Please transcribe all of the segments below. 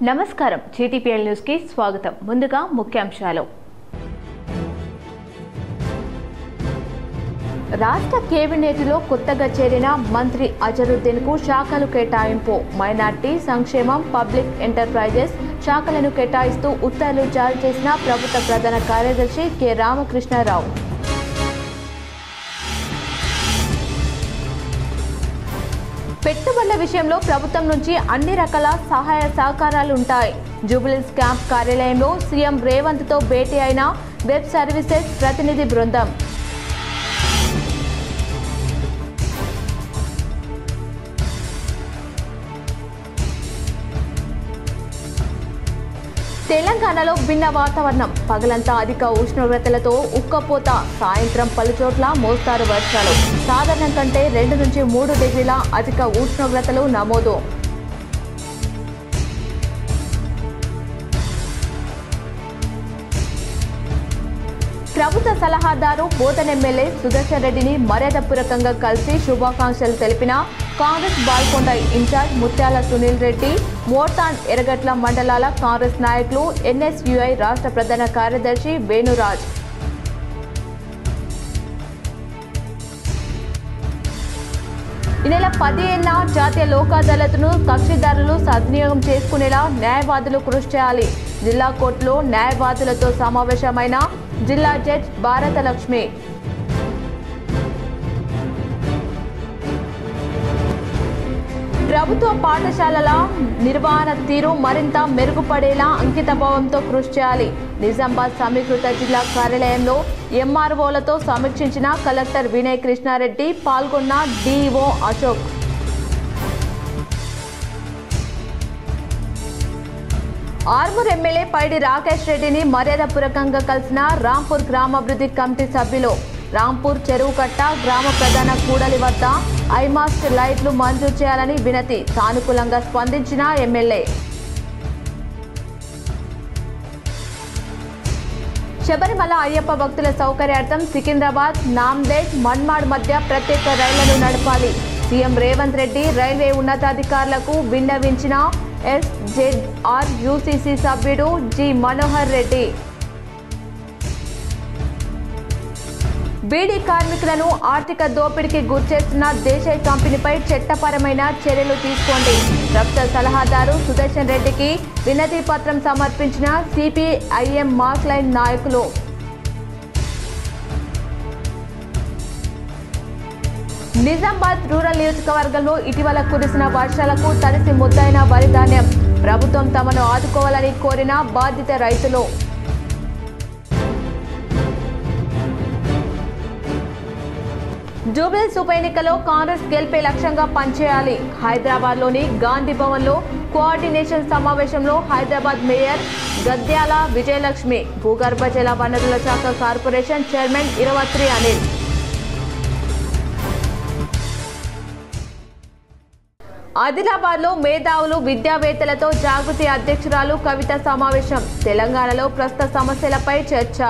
నమస్కారం GTPL news కి స్వాగతం. ముందుగా ముఖ్యాంశాలు. రాష్ట్ర కేబినెట్లో కొత్తగా చేరిన మంత్రి అజరుద్దీన్ కు శాఖలు కేటాయింపు. మైనార్టీ సంక్షేమం, పబ్లిక్ ఎంటర్ప్రైజెస్ శాఖలను కేటాయిస్తూ ఉత్తర్వులు జారీ చేసిన ప్రభుత్వ ప్రధాన కార్యదర్శి కె రామకృష్ణారావు. పెట్టుబడుల విషయంలో ప్రభుత్వం నుంచి అన్ని రకాల సహాయ సహకారాలు ఉంటాయి. జూబ్లీహిల్స్ క్యాంప్ కార్యాలయంలో సీఎం రేవంత్ తో భేటీ అయిన వెబ్ సర్వీసెస్ ప్రతినిధి బృందం. తెలంగాణలో భిన్న వాతావరణం. పగలంతా అధిక ఉష్ణోగ్రతలతో ఉక్కపోత, సాయంత్రం పలుచోట్ల మోస్తారు వర్షాలు. సాధారణం కంటే 2 నుంచి 3 డిగ్రీల అధిక ఉష్ణోగ్రతలు నమోదు. ప్రభుత్వ సలహాదారు బోధన్ ఎమ్మెల్యే సుదర్శన్ రెడ్డిని మర్యాదపూర్వకంగా కలిసి శుభాకాంక్షలు తెలిపిన కాంగ్రెస్ బాల్కొండ ఇన్ఛార్జ్ ముత్యాల సునీల్ రెడ్డి, మోర్తాన్, ఎర్రగట్ల మండలాల కాంగ్రెస్ నాయకులు, ఎన్ఎస్యుఐ రాష్ట్ర ప్రధాన కార్యదర్శి వేణురాజ్. ఈ నెల 15న జాతీయ లోక్ అదాలత్ను కక్షిదారులు సద్వినియోగం చేసుకునేలా న్యాయవాదులు కృషి చేయాలి. జిల్లా కోర్టులో న్యాయవాదులతో సమావేశమైన జిల్లా జడ్జి భారతలక్ష్మి. ప్రభుత్వ పాఠశాలల నిర్వహణ తీరు మరింత మెరుగుపడేలా అంకితభావంతో కృషి చేయాలి. నిజామాబాద్ సమీకృత జిల్లా కార్యాలయంలో ఎంఆర్ఓలతో సమీక్షించిన కలెక్టర్ వినయ్ కృష్ణారెడ్డి, పాల్గొన్న డిఈఓ అశోక్. ఆర్మూర్ ఎమ్మెల్యే పైడి రాకేష్ రెడ్డిని మర్యాదపూర్వకంగా కలిసిన రాంపూర్ గ్రామాభివృద్ధి కమిటీ సభ్యులు. రాంపూర్ చెరువు కట్ట గ్రామ ప్రధాన కూడలి వద్ద ఐమాస్ట్ లైట్లు మంజూరు చేయాలని వినతి. సానుకూలంగా స్పందించిన ఎమ్మెల్యే. శబరిమల అయ్యప్ప భక్తుల సౌకర్యార్థం సికింద్రాబాద్, నాందేడ్, మన్మాడ్ మధ్య ప్రత్యేక రైళ్లను నడపాలి. సీఎం రేవంత్ రెడ్డి రైల్వే ఉన్నతాధికారులకు విన్నవించిన ఎస్జెడ్ఆర్ యూసీసీ సభ్యుడు జి మనోహర్ రెడ్డి. బీడీ కార్మికులను ఆర్థిక దోపిడీకి గురిచేస్తున్న దేశీయ కంపెనీపై చట్టపరమైన చర్యలు తీసుకోండి. ప్రభుత్వ సలహాదారు సుదర్శన్ రెడ్డికి వినతి పత్రం సమర్పించిన సిపిఐఎం మార్క్లైన్ నాయకులు. నిజామాబాద్ రూరల్ నియోజకవర్గంలో ఇటీవల కురిసిన వర్షాలకు తడిసి ముద్దైన వరి ధాన్యం. ప్రభుత్వం తమను ఆదుకోవాలని కోరిన బాధిత రైతులు. జూబ్లీహిల్స్ ఉప ఎన్నికలో కాంగ్రెస్ గెలిపే లక్ష్యంగా పనిచేయాలి. హైదరాబాద్లోని గాంధీ భవన్లో కోఆర్డినేషన్ సమావేశంలో హైదరాబాద్ మేయర్ గద్యాల విజయలక్ష్మి, భూగర్భ జల వనరుల శాఖ కార్పొరేషన్ చైర్మన్ ఇరవత్రి అనిల్. ఆదిలాబాద్లో మేధావులు, విద్యావేత్తలతో జాగృతి అధ్యక్షురాలు కవిత సమావేశం. తెలంగాణలో ప్రస్తుత సమస్యలపై చర్చ.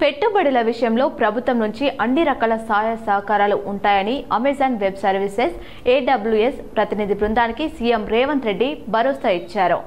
పెట్టుబడుల విషయంలో ప్రభుత్వం నుంచి అన్ని రకాల సహాయ సహకారాలు ఉంటాయని అమెజాన్ వెబ్ సర్వీసెస్ ఏడబ్ల్యూఎస్ ప్రతినిధి బృందానికి సీఎం రేవంత్ రెడ్డి భరోసా ఇచ్చారు.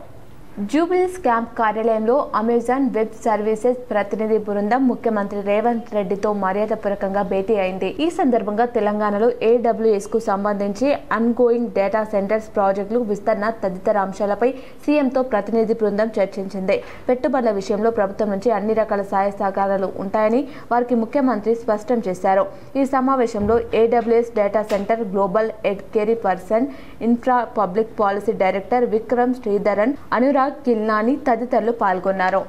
జూబ్లీహిల్స్ క్యాంప్ కార్యాలయంలో అమెజాన్ వెబ్ సర్వీసెస్ ప్రతినిధి బృందం ముఖ్యమంత్రి రేవంత్ రెడ్డితో మర్యాదపూర్వకంగా భేటీ అయింది. ఈ సందర్భంగా తెలంగాణలో ఏడబ్ల్యూఎస్ కు సంబంధించి అన్గోయింగ్ డేటా సెంటర్స్ ప్రాజెక్టులు విస్తరణ తదితర అంశాలపై సీఎంతో ప్రతినిధి బృందం చర్చించింది. పెట్టుబడుల విషయంలో ప్రభుత్వం నుంచి అన్ని రకాల సహాయ సహకారాలు ఉంటాయని వారికి ముఖ్యమంత్రి స్పష్టం చేశారు. ఈ సమావేశంలో ఏడబ్ల్యూఎస్ డేటా సెంటర్ గ్లోబల్ ఎడ్కెరీ person, infra public policy director Vikram Sridharan, Anurag Kilnani తదితరులు పాల్గొన్నారు.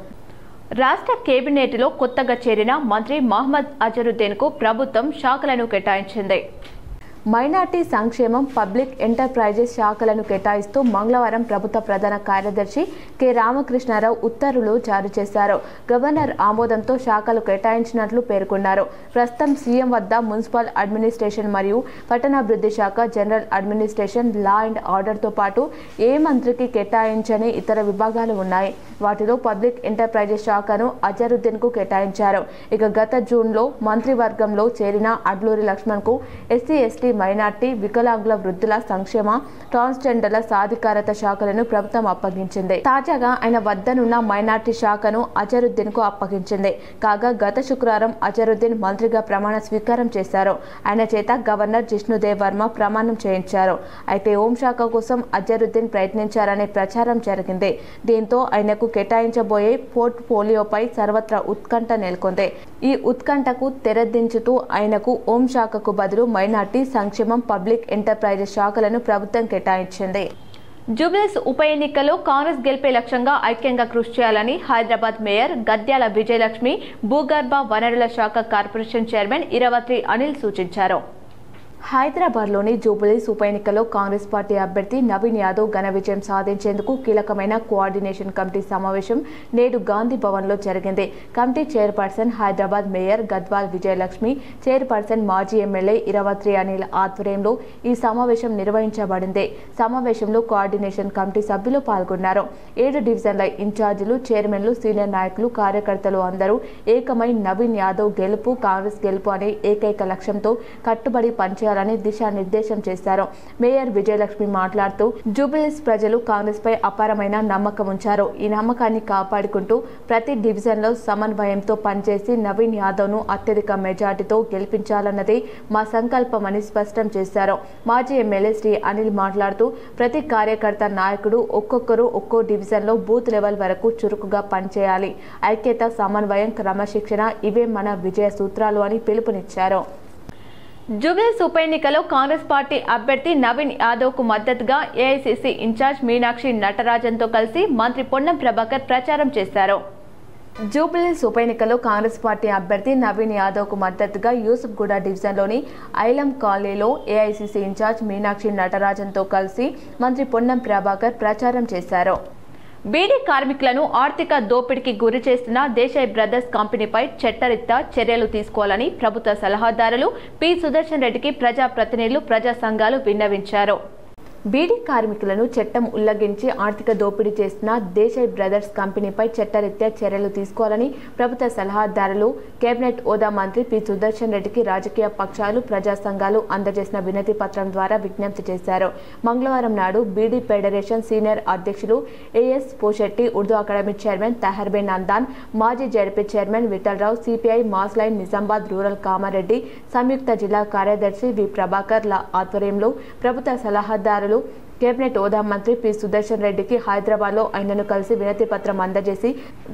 రాష్ట్ర కేబినెట్లో కొత్తగా చేరిన మంత్రి మహమ్మద్ అజరుద్దీన్ కు ప్రభుత్వం శాఖలను కేటాయించింది. మైనార్టీ సంక్షేమం, పబ్లిక్ ఎంటర్ప్రైజెస్ శాఖలను కేటాయిస్తూ మంగళవారం ప్రభుత్వ ప్రధాన కార్యదర్శి కె రామకృష్ణారావు ఉత్తర్వులు జారీ చేశారు. గవర్నర్ ఆమోదంతో శాఖలు కేటాయించినట్లు పేర్కొన్నారు. ప్రస్తుతం సీఎం వద్ద మున్సిపల్ అడ్మినిస్ట్రేషన్ మరియు పట్టణాభివృద్ధి శాఖ, జనరల్ అడ్మినిస్ట్రేషన్, లా అండ్ ఆర్డర్తో పాటు ఏ మంత్రికి కేటాయించని ఇతర విభాగాలు ఉన్నాయి. వాటిలో పబ్లిక్ ఎంటర్ప్రైజెస్ శాఖను అజరుద్దీన్ కు కేటాయించారు. ఇక గత జూన్లో మంత్రివర్గంలో చేరిన అడ్లూరి లక్ష్మణ్ కు ఎస్సీ ఎస్టీ మైనార్టీ వికలాంగుల వృద్ధుల సంక్షేమ ట్రాన్స్జెండర్ల సాధికారత శాఖలను ప్రభుత్వం అప్పగించింది. తాజాగా ఆయన వద్దనున్న మైనార్టీ శాఖను అజరుద్దీన్ కు అప్పగించింది. కాగా గత శుక్రవారం అజరుద్దీన్ మంత్రిగా ప్రమాణ స్వీకారం చేశారు. ఆయన చేత గవర్నర్ జిష్ణుదేవ్ వర్మ ప్రమాణం చేయించారు. అయితే హోంశాఖ కోసం అజరుద్దీన్ ప్రయత్నించారనే ప్రచారం జరిగింది. దీంతో ఆయనకు కేటాయించబోయే పోర్ట్ఫోలియోపై సర్వత్రా ఉత్కంఠ నెలకొంది. ఈ ఉత్కంఠకు తెరదించుతూ ఆయనకు హోంశాఖకు బదులు మైనార్టీ సంక్షేమం పబ్లిక్ ఎంటర్ప్రైజెస్ శాఖలను ప్రభుత్వం కేటాయించింది. జూబ్లీస్ ఉప ఎన్నికల్లో కాంగ్రెస్ గెలిపే లక్ష్యంగా ఐక్యంగా కృషి చేయాలని హైదరాబాద్ మేయర్ గద్యాల విజయలక్ష్మి, భూగర్భ వనరుల శాఖ కార్పొరేషన్ చైర్మన్ ఇరవత్రి అనిల్ సూచించారు. హైదరాబాద్లోని జూబ్లీస్ ఉప ఎన్నికల్లో కాంగ్రెస్ పార్టీ అభ్యర్థి నవీన్ యాదవ్ ఘన విజయం సాధించేందుకు కీలకమైన కోఆర్డినేషన్ కమిటీ సమావేశం నేడు గాంధీ భవన్లో జరిగింది. Committee chairperson Hyderabad mayor Gadwal Vijayalakshmi, chairperson మాజీ ఎమ్మెల్యే ఇరవత్రి అనిల్ ఆధ్వర్యంలో ఈ సమావేశం నిర్వహించబడింది. సమావేశంలో కోఆర్డినేషన్ కమిటీ సభ్యులు పాల్గొన్నారు. 7 డివిజన్ల ఇన్ఛార్జీలు, చైర్మన్లు, సీనియర్ నాయకులు, కార్యకర్తలు అందరూ ఏకమై నవీన్ యాదవ్ గెలుపు, కాంగ్రెస్ గెలుపు అనే ఏకైక లక్ష్యంతో కట్టుబడి పనిచేయాలని దిశానిర్దేశం చేశారు. మేయర్ విజయలక్ష్మి మాట్లాడుతూ జూబ్లీస్ ప్రజలు కాంగ్రెస్ పై అపారమైన నమ్మకం ఉంచారు. ఈ నమ్మకాన్ని కాపాడుకుంటూ ప్రతి డివిజన్ లో సమన్వయంతో పనిచేసి నవీన్ యాదవ్ ను అత్యధిక మెజార్టీతో గెలిపించాలన్నదే మా సంకల్పమని స్పష్టం చేశారు. మాజీ ఎమ్మెల్యే శ్రీ అనిల్ మాట్లాడుతూ ప్రతి కార్యకర్త, నాయకుడు ఒక్కొక్కరు ఒక్కో డివిజన్ లో బూత్ లెవెల్ వరకు చురుకుగా పనిచేయాలి. ఐక్యత, సమన్వయం, క్రమశిక్షణ ఇవే మన విజయ సూత్రాలు అని పిలుపునిచ్చారు. జూబ్లీస్ ఉప ఎన్నికలో కాంగ్రెస్ పార్టీ అభ్యర్థి నవీన్ యాదవ్ కు మద్దతుగా ఏఐసీసీ ఇన్ఛార్జ్ మీనాక్షి నటరాజన్తో కలిసి మంత్రి పొన్నం ప్రభాకర్ ప్రచారం చేశారు. జూబ్లీస్ ఉప ఎన్నికల్లో కాంగ్రెస్ పార్టీ అభ్యర్థి నవీన్ యాదవ్ కు మద్దతుగా యూసుఫ్గూడ డివిజన్లోని ఐలం కాలనీలో ఏఐసీసీ ఇన్ఛార్జ్ మీనాక్షి నటరాజన్తో కలిసి మంత్రి పొన్నం ప్రభాకర్ ప్రచారం చేశారు. బీడీ కార్మికులను ఆర్థిక దోపిడీకి గురి చేస్తున్న దేశాయ్ బ్రదర్స్ కంపెనీపై చట్టరీత్యా చర్యలు తీసుకోవాలని ప్రభుత్వ సలహాదారులు పి సుదర్శన్ రెడ్డికి ప్రజాప్రతినిధులు, ప్రజా సంఘాలు విన్నవించారు. బీడీ కార్మికులను చట్టం ఉల్లంఘించి ఆర్థిక దోపిడీ చేస్తున్న దేశాయ్ బ్రదర్స్ కంపెనీపై చట్టరీత్యా చర్యలు తీసుకోవాలని ప్రభుత్వ సలహాదారులు కేబినెట్ హోదా మంత్రి పి సుదర్శన్ రెడ్డికి రాజకీయ పక్షాలు, ప్రజా సంఘాలు అందజేసిన వినతి పత్రం ద్వారా విజ్ఞప్తి చేశారు. మంగళవారం నాడు బీడీ ఫెడరేషన్ సీనియర్ అధ్యక్షులు AS Poshetti, Urdu academy chairman తహర్బే నందాన్, మాజీ ZP chairman Vithal Rao, CPI mass line Nizamabad rural Kamareddy సంయుక్త జిల్లా కార్యదర్శి వి ప్రభాకర్ ల ఆధ్వర్యంలో ప్రభుత్వ సలహాదారులు కేబినెట్ హోదా మంత్రి పి సుదర్శన్ రెడ్డికి హైదరాబాద్ లో ఆయనను కలిసి వినతి పత్రం అందజేసి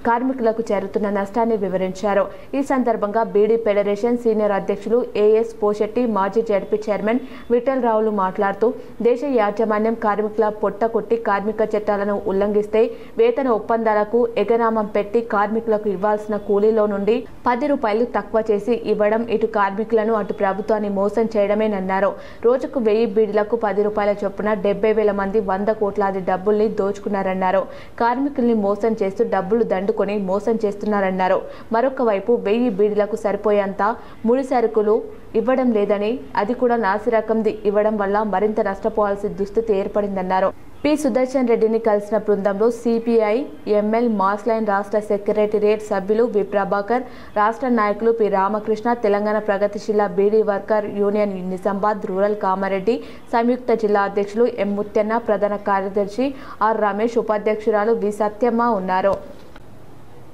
కార్మికులకు జరుగుతున్న నష్టాన్ని వివరించారు. ఈ సందర్భంగా బీడీ ఫెడరేషన్ సీనియర్ అధ్యక్షులు ఏఎస్ పోషెట్టి, మాజీ జడ్పీ చైర్మన్ విఠలరావులు మాట్లాడుతూ దేశ యాజమాన్యం కార్మికుల పొట్ట కొట్టి కార్మిక చట్టాలను ఉల్లంఘిస్తే వేతన ఒప్పందాలకు ఎగనామం పెట్టి కార్మికులకు ఇవ్వాల్సిన కూలీలో నుండి 10 రూపాయలు తక్కువ చేసి ఇవ్వడం ఇటు కార్మికులను అటు ప్రభుత్వాన్ని మోసం చేయడమేనన్నారు. రోజుకు 1000 బీడీలకు 10 రూపాయల చొప్పున 70,000 మంది 100 కోట్లాది డబ్బుల్ని దోచుకున్నారన్నారు. కార్మికుల్ని మోసం చేస్తూ డబ్బులు దండుకొని మోసం చేస్తున్నారన్నారు. మరొక వైపు 1000 బీడీలకు సరిపోయేంత ముడి సరుకులు ఇవ్వడం లేదని, అది కూడా నాసిరకంది ఇవ్వడం వల్ల మరింత నష్టపోవాల్సిన దుస్థితి ఏర్పడిందన్నారు. పి సుదర్శన్ రెడ్డిని కలిసిన బృందంలో సిపిఐ ఎంఎల్ మాస్లైన్ రాష్ట్ర సెక్రటేరియట్ సభ్యులు వి ప్రభాకర్, రాష్ట్ర నాయకులు పి రామకృష్ణ, తెలంగాణ ప్రగతిశీల beedi worker union Nizamabad rural Kamareddy సంయుక్త జిల్లా అధ్యక్షులు ఎం ముత్యన్న, ప్రధాన కార్యదర్శి ఆర్ రమేష్, ఉపాధ్యక్షురాలు వి సత్యమ్మ ఉన్నారు.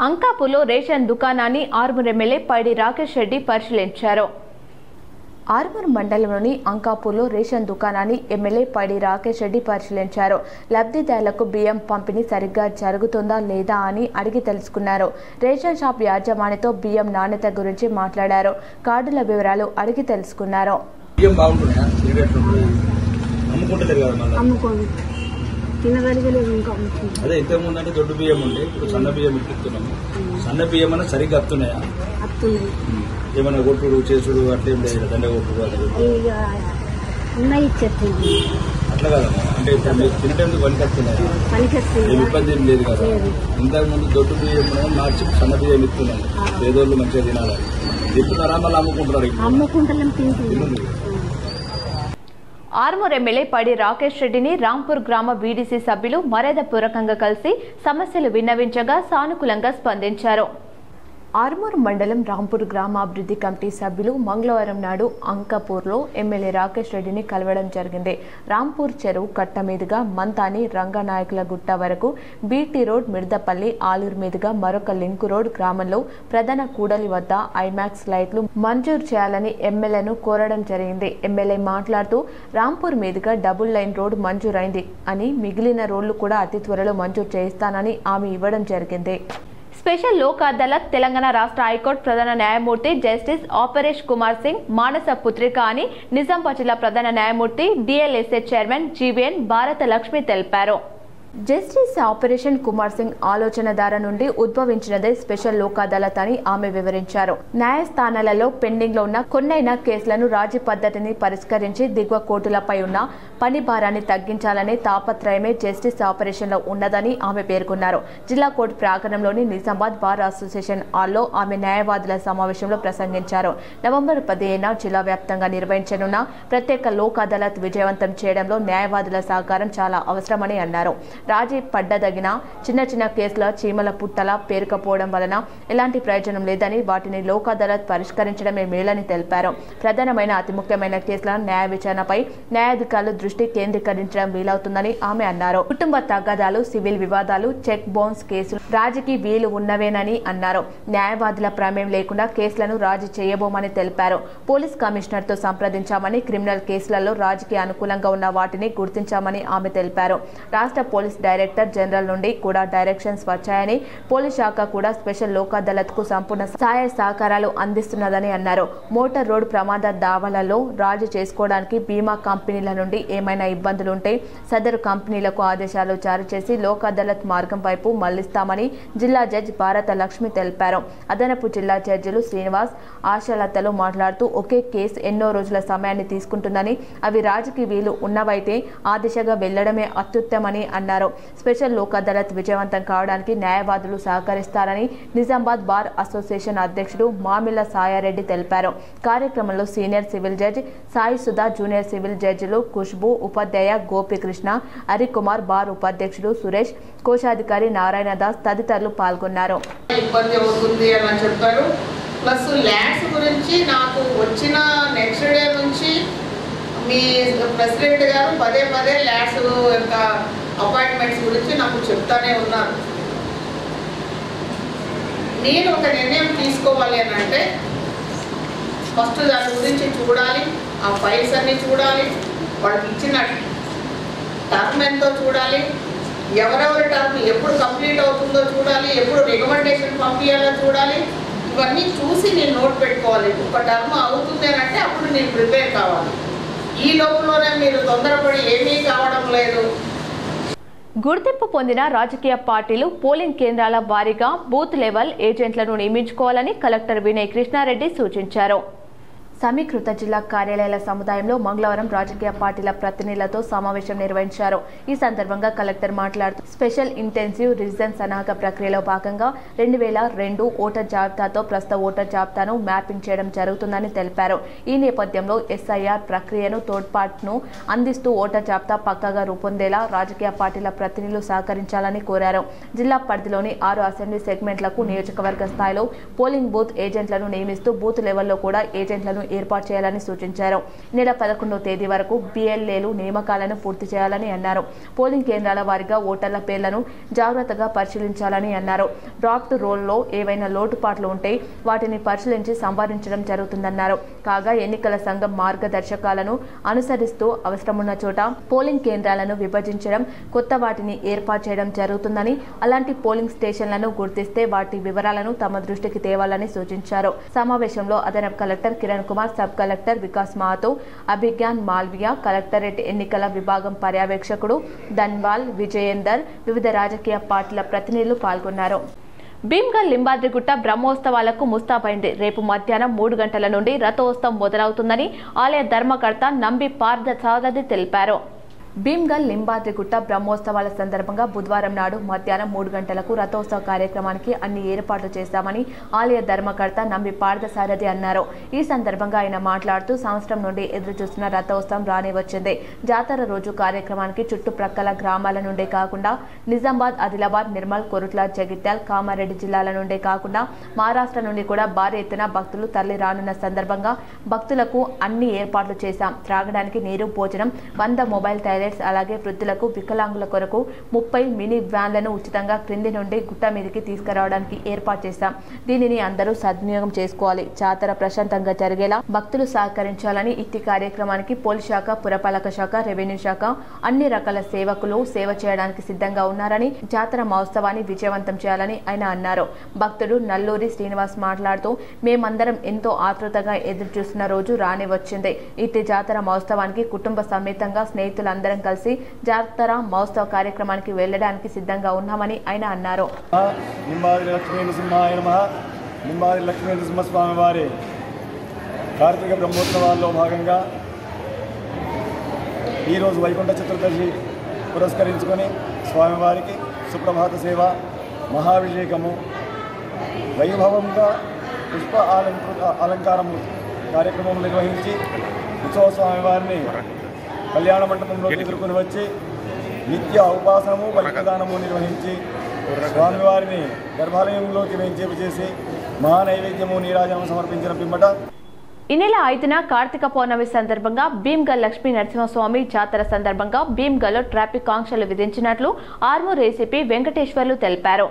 అంకాపూర్లో రేషన్ దుకాణాన్ని ఆర్మూర్ ఎమ్మెల్యే పైడి రాకేష్ రెడ్డి పరిశీలించారు. ఆర్మూర్ మండలంలోని అంకాపూర్లో రేషన్ దుకాణాన్ని ఎమ్మెల్యే పైడి రాకేష్ రెడ్డి పరిశీలించారు. లబ్ధిదారులకు బియ్యం పంపిణీ సరిగ్గా జరుగుతుందా లేదా అని అడిగి తెలుసుకున్నారు. రేషన్ షాప్ యాజమానితో బియ్యం నాణ్యత గురించి మాట్లాడారు. కార్డుల వివరాలు అడిగి తెలుసుకున్నారు. అదే ఇంతకుముందు అంటే దొడ్డు బియ్యం ఉండే, ఇప్పుడు సన్న బియ్యం ఇస్తున్నాము. సన్న బియ్యం అన్న సరిగ్గా వస్తున్నాయా? ఏమన్నా కొట్టుడు చేసుడు అట్లేం లేదు, దండ కొట్టుడు అట్లా కదమ్మా. అంటే ఇప్పుడు మీరు తినటందుకు పనికొస్తున్నాయా? ఏం ఇబ్బంది ఏం లేదు కదా. ఇంతకు ముందు దొడ్డు బియ్యం మార్చి సన్న బియ్యం ఇస్తున్నాము. పేదోళ్ళు మంచిగా తినాలని ఇస్తున్నారా, మళ్ళీ అమ్ముకుంటున్నారు. ఆర్మూర్ ఎమ్మెల్యే పైడి రాకేష్ రెడ్డిని రాంపూర్ గ్రామ బీడీసీ సభ్యులు మర్యాదపూర్వకంగా కలిసి సమస్యలు విన్నవించగా సానుకూలంగా స్పందించారు. ఆర్మూర్ మండలం రాంపూర్ గ్రామాభివృద్ధి కమిటీ సభ్యులు మంగళవారం నాడు అంకాపూర్లో ఎమ్మెల్యే రాకేష్ రెడ్డిని కలవడం జరిగింది. రాంపూర్ చెరువు కట్ట మీదుగా మంతాని రంగనాయకుల గుట్ట వరకు బీటీ రోడ్, మిడదపల్లి, ఆలూరు మీదుగా మరొక లింకు రోడ్ గ్రామంలో ప్రధాన కూడలి వద్ద ఐమాక్స్ లైట్లు మంజూరు చేయాలని ఎమ్మెల్యేను కోరడం జరిగింది. ఎమ్మెల్యే మాట్లాడుతూ రాంపూర్ మీదుగా డబుల్ లైన్ రోడ్ మంజూరైంది అని, మిగిలిన రోడ్లు కూడా అతి త్వరలో మంజూరు చేయిస్తానని హామీ ఇవ్వడం జరిగింది. స్పెషల్ లోక్ అదాలత్ తెలంగాణ రాష్ట్ర హైకోర్టు ప్రధాన న్యాయమూర్తి జస్టిస్ ఆపరేష్ కుమార్ సింగ్ మానస పుత్రిక అని నిజామాబాద్ జిల్లా ప్రధాన న్యాయమూర్తి డిఎల్ఎస్ఏ చైర్మన్ జీవీఎన్ భారత లక్ష్మి తెలిపారు. జస్టిస్ ఆపరేషన్ కుమార్ సింగ్ ఆలోచన ధార నుండి ఉద్భవించినదే స్పెషల్ లోక్ అదాలత్ అని ఆమె వివరించారు. న్యాయస్థానాలలో పెండింగ్ లో ఉన్న కొన్నైనా కేసులను రాజీ పద్ధతిని పరిష్కరించి దిగువ కోర్టులపై ఉన్న పని భారాన్ని తగ్గించాలనే తాపత్రయమే జస్టిస్ ఆపరేషన్ లో ఉన్నదని ఆమె పేర్కొన్నారు. జిల్లా కోర్టు ప్రాంగణంలోని నిజామాబాద్ బార్ అసోసియేషన్ హాల్లో ఆమె న్యాయవాదుల సమావేశంలో ప్రసంగించారు. నవంబర్ 15న జిల్లా వ్యాప్తంగా నిర్వహించనున్న ప్రత్యేక లోక్ అదాలత్ విజయవంతం చేయడంలో న్యాయవాదుల సహకారం చాలా అవసరమని అన్నారు. రాజీ పడ్డదగిన చిన్న చిన్న కేసుల చీమల పుట్టల పేరుకపోవడం వలన ఎలాంటి ప్రయోజనం లేదని, వాటిని లోక్ అదాలత్ పరిష్కరించడమే మేలని తెలిపారు. ప్రధానమైన అతి ముఖ్యమైన కేసుల న్యాయ విచారణపై న్యాయాధికారులు దృష్టి కేంద్రీకరించడం వీలవుతుందని ఆమె అన్నారు. కుటుంబ తగాదాలు, సివిల్ వివాదాలు, చెక్ బౌన్స్ కేసులు రాజీకి వీలు ఉన్నవేనని అన్నారు. న్యాయవాదుల ప్రమేయం లేకుండా కేసులను రాజీ చేయబోమని తెలిపారు. పోలీస్ కమిషనర్ తో సంప్రదించామని, క్రిమినల్ కేసులలో రాజీకి అనుకూలంగా ఉన్న వాటిని గుర్తించామని ఆమె తెలిపారు. రాష్ట్ర పోలీస్ డైరెక్టర్ జనరల్ నుండి కూడా డైరెక్షన్స్ వచ్చాయని, పోలీస్ శాఖ కూడా స్పెషల్ లోక్ అదాలత్ కు సంపూర్ణ సహాయ సహకారాలు అందిస్తున్నదని అన్నారు. మోటార్ రోడ్ ప్రమాద దావాలలో రాజీ చేసుకోవడానికి బీమా కంపెనీల నుండి ఏమైనా ఇబ్బందులుంటే సదరు కంపెనీలకు ఆదేశాలు జారీ చేసి లోక్ అదాలత్ మార్గం వైపు మళ్లిస్తామని జిల్లా జడ్జి భారత లక్ష్మి తెలిపారు. అదనపు జిల్లా జడ్జిలు శ్రీనివాస్, ఆశాలతలు మాట్లాడుతూ ఒకే కేసు ఎన్నో రోజుల సమయాన్ని తీసుకుంటుందని, అవి రాజీకి వీలు ఉన్నవైతే ఆ దిశగా వెళ్లడమే అత్యుత్తమని అన్నారు. స్పెషల్ లోక్ అదాలత్ విజయవంతం కావడానికి న్యాయవాదులు సహకరిస్తారని నిజామాబాద్ బార్ అసోసియేషన్ అధ్యక్షుడు మామిళ్ల సాయారెడ్డి తెలిపారు. కార్యక్రమంలో senior civil judge Sai Sudha, junior civil జడ్జిలు ఖుష్బు, ఉపాధ్యాయ గోపికృష్ణ, హరికుమార్, బార్ ఉపాధ్యక్షుడు సురేష్, కోశాధికారి నారాయణ దాస్ తదితరులు పాల్గొన్నారు. ఇబ్బంది అవుతుంది అని చెప్పారు. ప్లస్ ల్యాండ్స్ గురించి నాకు వచ్చిన నెక్స్ట్ డే నుంచి మీ ప్రెసిడెంట్ గారు పదే పదే ల్యాండ్స్ యొక్క అపాయింట్మెంట్స్ గురించి నాకు చెప్తానే ఉన్నారు. నేను ఒక నిర్ణయం తీసుకోవాలి అని అంటే ఫస్ట్ దాని గురించి చూడాలి, ఆ ఫైల్స్ అన్నీ చూడాలి, వాళ్ళకి ఇచ్చిన టర్మ్ ఎంతో చూడాలి, ఎవరెవరి టర్మ్ ఎప్పుడు కంప్లీట్ అవుతుందో చూడాలి, ఎప్పుడు రికమెండేషన్ పంపించాలో చూడాలి. ఇవన్నీ చూసి నేను నోట్ పెట్టుకోవాలి. ఒక టర్మ్ అవుతుంది అని అంటే అప్పుడు నేను ప్రిపేర్ కావాలి. ఈ లోపలనే మీరు తొందరపడి ఏమీ కావడం లేదు. గుర్తింపు పొందిన రాజకీయ పార్టీలు పోలింగ్ కేంద్రాల వారీగా బూత్ లెవెల్ ఏజెంట్లను నియమించుకోవాలని కలెక్టర్ వినయ్ కృష్ణారెడ్డి సూచించారు. సమీకృత జిల్లా కార్యాలయాల సముదాయంలో మంగళవారం రాజకీయ పార్టీల ప్రతినిధులతో సమావేశం నిర్వహించారు. ఈ సందర్భంగా కలెక్టర్ మాట్లాడుతూ స్పెషల్ ఇంటెన్సివ్ రివిజన్ సన్నాహక ప్రక్రియలో భాగంగా 2002 ఓటర్ జాబితాతో ప్రస్తుత ఓటర్ జాబితాను మ్యాపింగ్ చేయడం జరుగుతుందని తెలిపారు. ఈ నేపథ్యంలో ఎస్ఐఆర్ ప్రక్రియను తోడ్పాటును అందిస్తూ ఓటర్ జాబితా పక్కాగా రూపొందేలా రాజకీయ పార్టీల ప్రతినిధులు సహకరించాలని కోరారు. జిల్లా పరిధిలోని 6 అసెంబ్లీ సెగ్మెంట్లకు నియోజకవర్గ స్థాయిలో పోలింగ్ బూత్ ఏజెంట్లను నియమిస్తూ బూత్ లెవెల్లో కూడా ఏజెంట్లను ఏర్పాటు చేయాలని సూచించారు. నెల 11వ తేదీ వరకు బిఎల్ఏలు నియామకాలను పూర్తి చేయాలని అన్నారు. పోలింగ్ కేంద్రాల వారీగా ఓటర్ల పేర్లను జాగ్రత్తగా పరిశీలించాలని అన్నారు. డ్రాఫ్ట్ రోల్లో ఏవైనా లోటుపాట్లు ఉంటే వాటిని పరిశీలించి సంపాదించడం జరుగుతుందన్నారు. కాగా ఎన్నికల సంఘం మార్గదర్శకాలను అనుసరిస్తూ అవసరమున్న చోట పోలింగ్ కేంద్రాలను విభజించడం, కొత్త వాటిని ఏర్పాటు చేయడం జరుగుతుందని, అలాంటి పోలింగ్ స్టేషన్లను గుర్తిస్తే వాటి వివరాలను తమ దృష్టికి తేవాలని సూచించారు. సమావేశంలో అదనపు collector Kiran Kumar, sub collector Vikas మాతో, అభిజ్ఞాన్ మాల్వియా, కలెక్టరేట్ ఎన్నికల విభాగం పర్యవేక్షకుడు ధన్వాల్ విజయేందర్, వివిధ రాజకీయ పార్టీల ప్రతినిధులు పాల్గొన్నారు. భీమ్గల్ లింబాద్రిగుట్ట బ్రహ్మోత్సవాలకు ముస్తాబైంది. రేపు మధ్యాహ్నం 3 గంటల నుండి రథోత్సవం మొదలవుతుందని ఆలయ ధర్మకర్త నంబి పార్థసారథి తెలిపారు. భీమ్గల్ లింబాద్రిగుట్ట బ్రహ్మోత్సవాల సందర్భంగా బుధవారం నాడు మధ్యాహ్నం 3 గంటలకు రథోత్సవ కార్యక్రమానికి అన్ని ఏర్పాట్లు చేశామని ఆలయ ధర్మకర్త నంబి పార్థసారథి అన్నారు. ఈ సందర్భంగా ఆయన మాట్లాడుతూ సంవత్సరం నుండి ఎదురుచూస్తున్న రథోత్సవం రాని వచ్చింది. జాతర రోజు కార్యక్రమానికి చుట్టుప్రక్కల గ్రామాల నుండే కాకుండా నిజామాబాద్, ఆదిలాబాద్, నిర్మల్, కొరుట్ల, జగిత్యాల, కామారెడ్డి జిల్లాల నుండే కాకుండా మహారాష్ట్ర నుండి కూడా భారీ ఎత్తున భక్తులు తరలి రానున్న సందర్భంగా భక్తులకు అన్ని ఏర్పాట్లు చేశాం. త్రాగడానికి నీరు, భోజనం, 100 మొబైల్ టాయిలెట్స్, అలాగే వృద్ధులకు, వికలాంగుల కొరకు 30 మినీ వ్యాన్లను ఉచితంగా క్రింది నుండి గుట్ట మీదకి తీసుకురావడానికి ఏర్పాటు చేశాం. దీనిని అందరూ సద్వినియోగం చేసుకోవాలి. జాతర ప్రశాంతంగా జరిగేలా భక్తులు సహకరించాలని ఇట్టి కార్యక్రమానికి పోలీస్ శాఖ, పురపాలక శాఖ, రెవెన్యూ శాఖ అన్ని రకాల సేవకులు సేవ చేయడానికి సిద్ధంగా ఉన్నారని, జాతర మహోత్సవాన్ని విజయవంతం చేయాలని ఆయన అన్నారు. భక్తుడు నల్లూరి శ్రీనివాస్ మాట్లాడుతూ మేమందరం ఎంతో ఆతృతగా ఎదురు చూస్తున్న రోజు రాని వచ్చింది. ఇట్టి జాతర మహోత్సవానికి కుటుంబ సమేతంగా స్నేహితులందరం కలిసి జాతర మహోత్సవ కార్యక్రమానికి వెళ్లడానికి సిద్ధంగా ఉన్నామని ఆయన అన్నారు. లింబాద్రి లక్ష్మీ నరసింహస్వామి వారి కార్తీక బ్రహ్మోత్సవాల్లో భాగంగా ఈరోజు వైకుంఠ చతుర్దశి పురస్కరించుకొని స్వామివారికి సుప్రభాత సేవ, మహాభిషేకము, వైభవంగా పుష్ప అలంకారము కార్యక్రమం నిర్వహించి ఉత్సవ స్వామివారిని కళ్యాణ మండపంలో ఎదుర్కొని వచ్చి నిత్య ఉపాసనము, బలిదానము నిర్వహించి స్వామివారిని గర్భాలయంలోకి వేంచేపు చేసి మహానైవేద్యము, నీరాజనము సమర్పించిన పిమ్మట ఈ నెల 5న కార్తీక పౌర్ణమి సందర్భంగా భీమ్గల్ లక్ష్మీ నరసింహస్వామి జాతర సందర్భంగా భీమ్గల్లో ట్రాఫిక్ ఆంక్షలు విధించినట్లు ఆర్మూర్ ఏసీపీ వెంకటేశ్వర్లు తెలిపారు.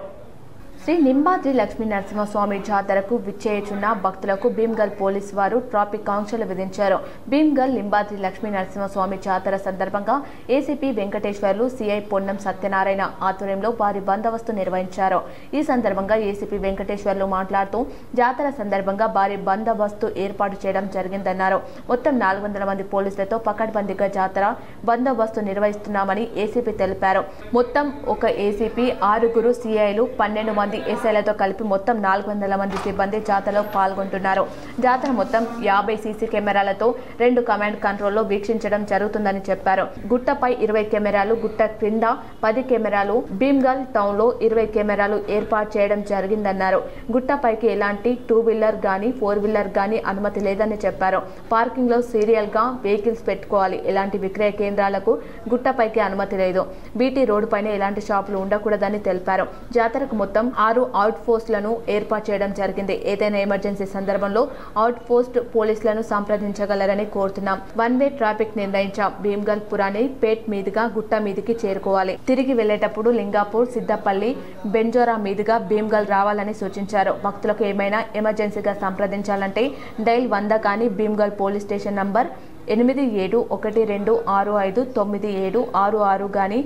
శ్రీ నింబాద్రి లక్ష్మీ నరసింహస్వామి జాతరకు విచ్చేయుచున్న భక్తులకు భీమ్గల్ పోలీస్ వారు ట్రాఫిక్ ఆంక్షలు విధించారు. భీమ్గల్ లింబాద్రి లక్ష్మీ నరసింహస్వామి జాతర సందర్భంగా ఏసీపీ వెంకటేశ్వర్లు, సిఐ పొన్నం సత్యనారాయణ ఆధ్వర్యంలో భారీ బందోబస్తు నిర్వహించారు. ఈ సందర్భంగా ఏసీపీ వెంకటేశ్వర్లు మాట్లాడుతూ జాతర సందర్భంగా భారీ బందోబస్తు ఏర్పాటు చేయడం జరిగిందన్నారు. మొత్తం 400 మంది పోలీసులతో పకడ్బందీగా జాతర బందోబస్తు నిర్వహిస్తున్నామని ఏసీపీ తెలిపారు. మొత్తం ఒక ఏసీపీ, 6 సిఐలు, 12 మంది ఎస్ఐలతో కలిపి మొత్తం 400 మంది సిబ్బంది జాతరలో పాల్గొంటున్నారు. జాతర మొత్తం 50 సీసీ కెమెరాలతో 2 కమాండ్ కంట్రోల్లో వీక్షించడం జరుగుతుందని చెప్పారు. గుట్టపై 20 కెమెరాలు, గుట్ట క్రింద 10 కెమెరాలు, భీమ్గల్ టౌన్ లో 20 కెమెరాలు ఏర్పాటు చేయడం జరిగిందన్నారు. గుట్టపైకి ఎలాంటి 2 వీలర్ గానీ 4 వీలర్ గానీ అనుమతి లేదని చెప్పారు. పార్కింగ్ లో సీరియల్ గా వెహికల్స్ పెట్టుకోవాలి. ఎలాంటి విక్రయ కేంద్రాలకు గుట్టపైకి అనుమతి లేదు. బీటీ రోడ్డు పైన ఎలాంటి షాపులు ఉండకూడదని తెలిపారు. జాతరకు మొత్తం 6 అవుట్ పోస్టులను ఏర్పాటు చేయడం జరిగింది. ఏదైనా ఎమర్జెన్సీ సందర్భంలో అవుట్ పోస్ట్ పోలీసులను సంప్రదించగలరని కోరుతున్నాం. 1 వే ట్రాఫిక్ నిర్ణయించాం. భీమ్గల్ పురాణి పేట్ మీదుగా గుట్ట మీదికి చేరుకోవాలి. తిరిగి వెళ్లేటప్పుడు లింగాపూర్, సిద్దపల్లి, బెంజోరా మీదుగా భీమ్గల్ రావాలని సూచించారు. భక్తులకు ఏమైనా ఎమర్జెన్సీగా సంప్రదించాలంటే డైల్ 100 కానీ భీమ్గల్ పోలీస్ స్టేషన్ నంబర్ 8712659766 గాని,